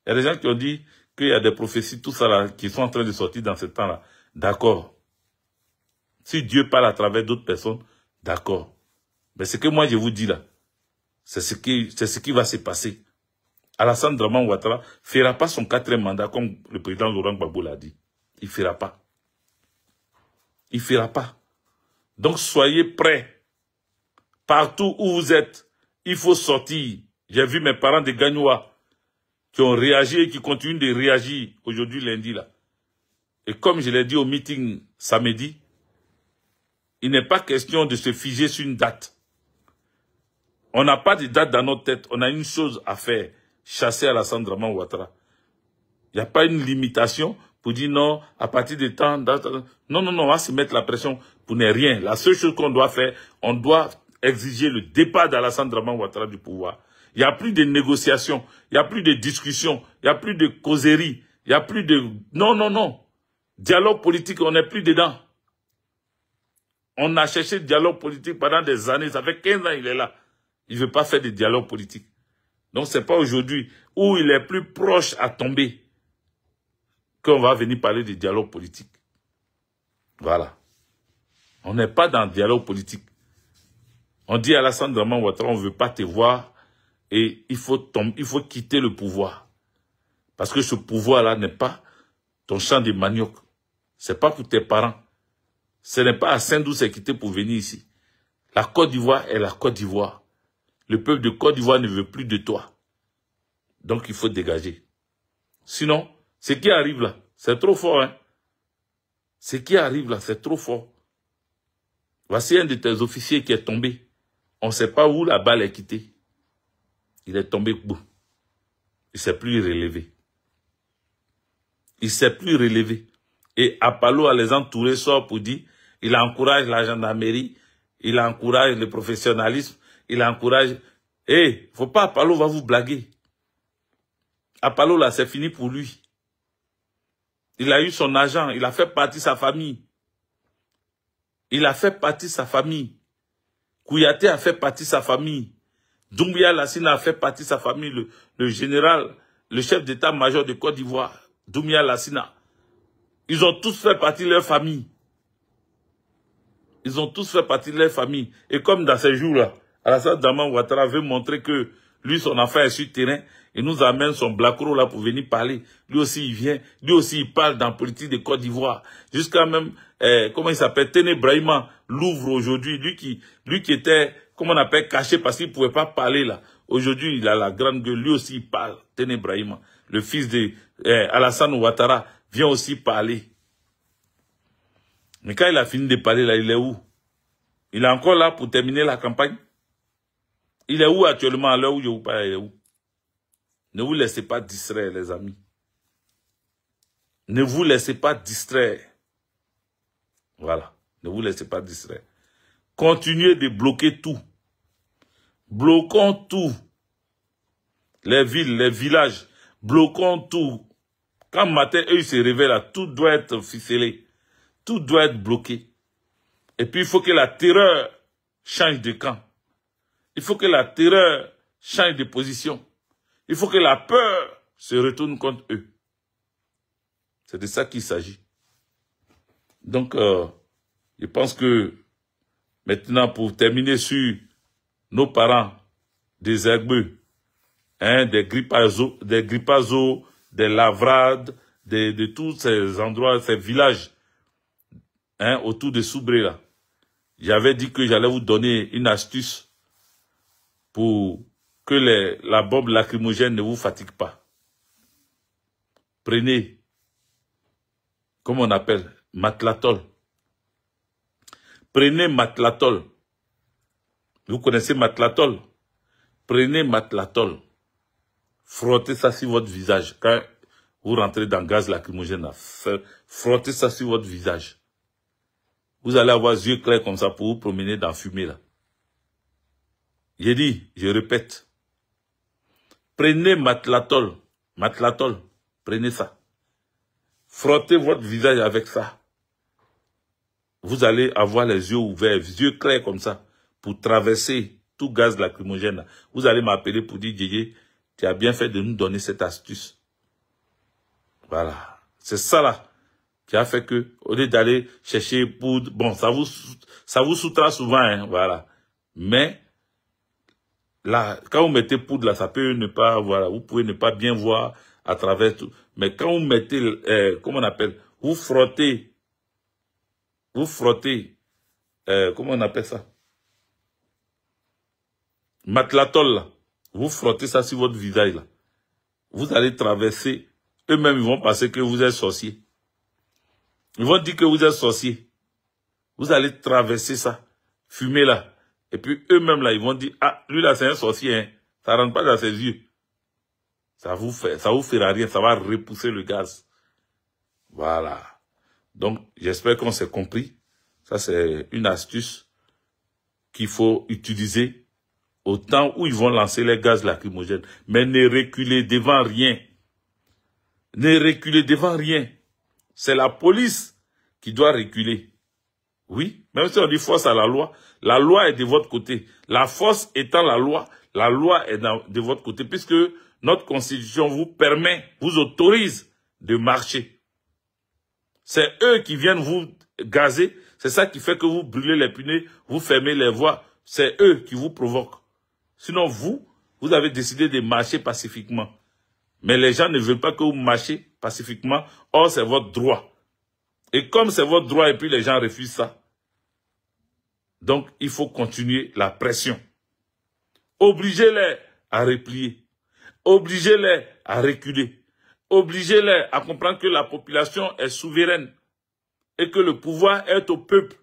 Il y a des gens qui ont dit qu'il y a des prophéties, tout ça là, qui sont en train de sortir dans ce temps-là. D'accord. Si Dieu parle à travers d'autres personnes, d'accord. Mais ce que moi je vous dis là, c'est ce qui va se passer. Alassane Dramane Ouattara ne fera pas son 4e mandat comme le président Laurent Gbagbo l'a dit. Il ne fera pas. Il ne fera pas. Donc soyez prêts. Partout où vous êtes, il faut sortir. J'ai vu mes parents de Gagnoua qui ont réagi et qui continuent de réagir aujourd'hui lundi là. Et comme je l'ai dit au meeting samedi, il n'est pas question de se figer sur une date. On n'a pas de date dans notre tête. On a une chose à faire. Chasser Alassane Dramane Ouattara. Il n'y a pas une limitation pour dire non, à partir de temps, non, on va se mettre la pression pour ne rien. La seule chose qu'on doit faire, on doit exiger le départ d'Alassane Dramane Ouattara du pouvoir. Il n'y a plus de négociations, il n'y a plus de discussions, il n'y a plus de causeries, il n'y a plus de... Non. Dialogue politique, on n'est plus dedans. On a cherché le dialogue politique pendant des années, ça fait 15 ans il est là. Il ne veut pas faire de dialogue politique. Donc ce n'est pas aujourd'hui où il est plus proche à tomber qu'on va venir parler de dialogue politique. Voilà. On n'est pas dans le dialogue politique. On dit à Alassane Dramane Ouattara, on ne veut pas te voir et il faut quitter le pouvoir. Parce que ce pouvoir-là n'est pas ton champ de manioc. Ce n'est pas pour tes parents. Ce n'est pas à Saint-Douce-Équité pour venir ici. La Côte d'Ivoire est la Côte d'Ivoire. Le peuple de Côte d'Ivoire ne veut plus de toi. Donc il faut dégager. Sinon, ce qui arrive là, c'est trop fort. Hein? Ce qui arrive là, c'est trop fort. Voici un de tes officiers qui est tombé. On ne sait pas où la balle est quittée. Il est tombé bout. Il ne s'est plus relevé. Il ne s'est plus relevé. Et Apalo a les entourés sort pour dire, il encourage la gendarmerie, il encourage le professionnalisme, il encourage... Eh, faut pas, Apalo va vous blaguer. Apalo là, c'est fini pour lui. Il a eu son argent, il a fait partie de sa famille. Il a fait partie de sa famille. Kouyaté a fait partie de sa famille. Doumbouya Lassina a fait partie de sa famille. Le général, le chef d'état-major de Côte d'Ivoire, Doumbouya Lassina. Ils ont tous fait partie de leur famille. Ils ont tous fait partie de leur famille. Et comme dans ces jours-là, Alassane Draman Ouattara veut montrer que lui, son affaire est sur le terrain, il nous amène son blacro là pour venir parler. Lui aussi, il vient. Lui aussi, il parle dans la politique de Côte d'Ivoire. Jusqu'à même, comment il s'appelle, Téné Brahima l'ouvre aujourd'hui. Lui qui était, comment on appelle, caché parce qu'il ne pouvait pas parler là. Aujourd'hui, il a la grande gueule. Lui aussi, il parle. Téné Brahima, le fils de Alassane Ouattara, vient aussi parler. Mais quand il a fini de parler là, il est où? Il est encore là pour terminer la campagne? Il est où actuellement à l'heure où je vous parle? Il est où? Ne vous laissez pas distraire, les amis. Ne vous laissez pas distraire. Voilà. Ne vous laissez pas distraire. Continuez de bloquer tout. Bloquons tout. Les villes, les villages. Bloquons tout. Quand matin, eux, ils se réveillent là, tout doit être ficelé. Tout doit être bloqué. Et puis, il faut que la terreur change de camp. Il faut que la terreur change de position. Il faut que la peur se retourne contre eux. C'est de ça qu'il s'agit. Donc, je pense que maintenant, pour terminer sur nos parents, des Agbeux, hein, des Gripazo, des Lavrades, de tous ces endroits, ces villages, hein, autour de Soubré, là. J'avais dit que j'allais vous donner une astuce pour que la bombe lacrymogène ne vous fatigue pas. Prenez, comment on appelle, matlatol. Prenez matlatol. Vous connaissez matlatol? Prenez matlatol. Frottez ça sur votre visage. Quand vous rentrez dans le gaz lacrymogène, frottez ça sur votre visage. Vous allez avoir les yeux clairs comme ça pour vous promener dans la fumée là. J'ai dit, je répète. Prenez matlatol. Matlatol. Prenez ça. Frottez votre visage avec ça. Vous allez avoir les yeux ouverts, les yeux clairs comme ça, pour traverser tout gaz lacrymogène là. Vous allez m'appeler pour dire, Djidji, tu as bien fait de nous donner cette astuce. Voilà. C'est ça là qui a fait que, au lieu d'aller chercher poudre, bon, ça vous soutra souvent, hein, voilà. Mais, là, quand vous mettez poudre là, ça peut ne pas, voilà, vous pouvez ne pas bien voir à travers tout. Mais quand vous mettez, comment on appelle, vous frottez, comment on appelle ça? Matlatol là. Vous frottez ça sur votre visage là. Vous allez traverser, eux-mêmes ils vont penser que vous êtes sorcier. Ils vont dire que vous êtes sorcier. Vous allez traverser ça, fumer là. Et puis eux-mêmes là, ils vont dire, ah, lui là c'est un sorcier, hein. Ça rentre pas dans ses yeux. Ça vous fera rien, ça va repousser le gaz. Voilà. Donc, j'espère qu'on s'est compris. Ça c'est une astuce qu'il faut utiliser au temps où ils vont lancer les gaz lacrymogènes. Mais ne reculez devant rien. Ne reculez devant rien. C'est la police qui doit reculer. Oui, même si on dit force à la loi est de votre côté. La force étant la loi est de votre côté, puisque notre constitution vous permet, vous autorise de marcher. C'est eux qui viennent vous gazer, c'est ça qui fait que vous brûlez les pneus, vous fermez les voies, c'est eux qui vous provoquent. Sinon vous avez décidé de marcher pacifiquement. Mais les gens ne veulent pas que vous marchiez pacifiquement. Or, c'est votre droit. Et comme c'est votre droit et puis les gens refusent ça. Donc, il faut continuer la pression. Obligez-les à replier. Obligez-les à reculer. Obligez-les à comprendre que la population est souveraine. Et que le pouvoir est au peuple.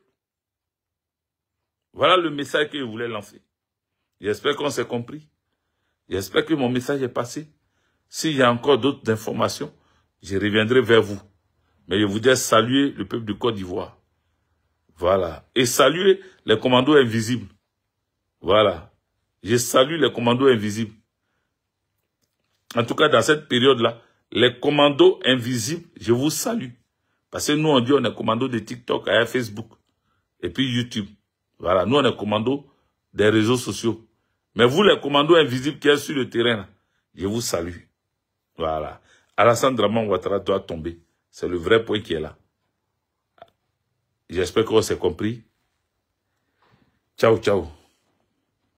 Voilà le message que je voulais lancer. J'espère qu'on s'est compris. J'espère que mon message est passé. S'il y a encore d'autres informations, je reviendrai vers vous. Mais je voudrais saluer le peuple de Côte d'Ivoire. Voilà. Et saluer les commandos invisibles. Voilà. Je salue les commandos invisibles. En tout cas, dans cette période-là, les commandos invisibles, je vous salue. Parce que nous, on dit on est commando de TikTok, à Facebook, et puis YouTube. Voilà, nous, on est commando des réseaux sociaux. Mais vous, les commandos invisibles qui êtes sur le terrain, je vous salue. Voilà. Alassane Draman Ouattara doit tomber. C'est le vrai point qui est là. J'espère qu'on s'est compris. Ciao, ciao.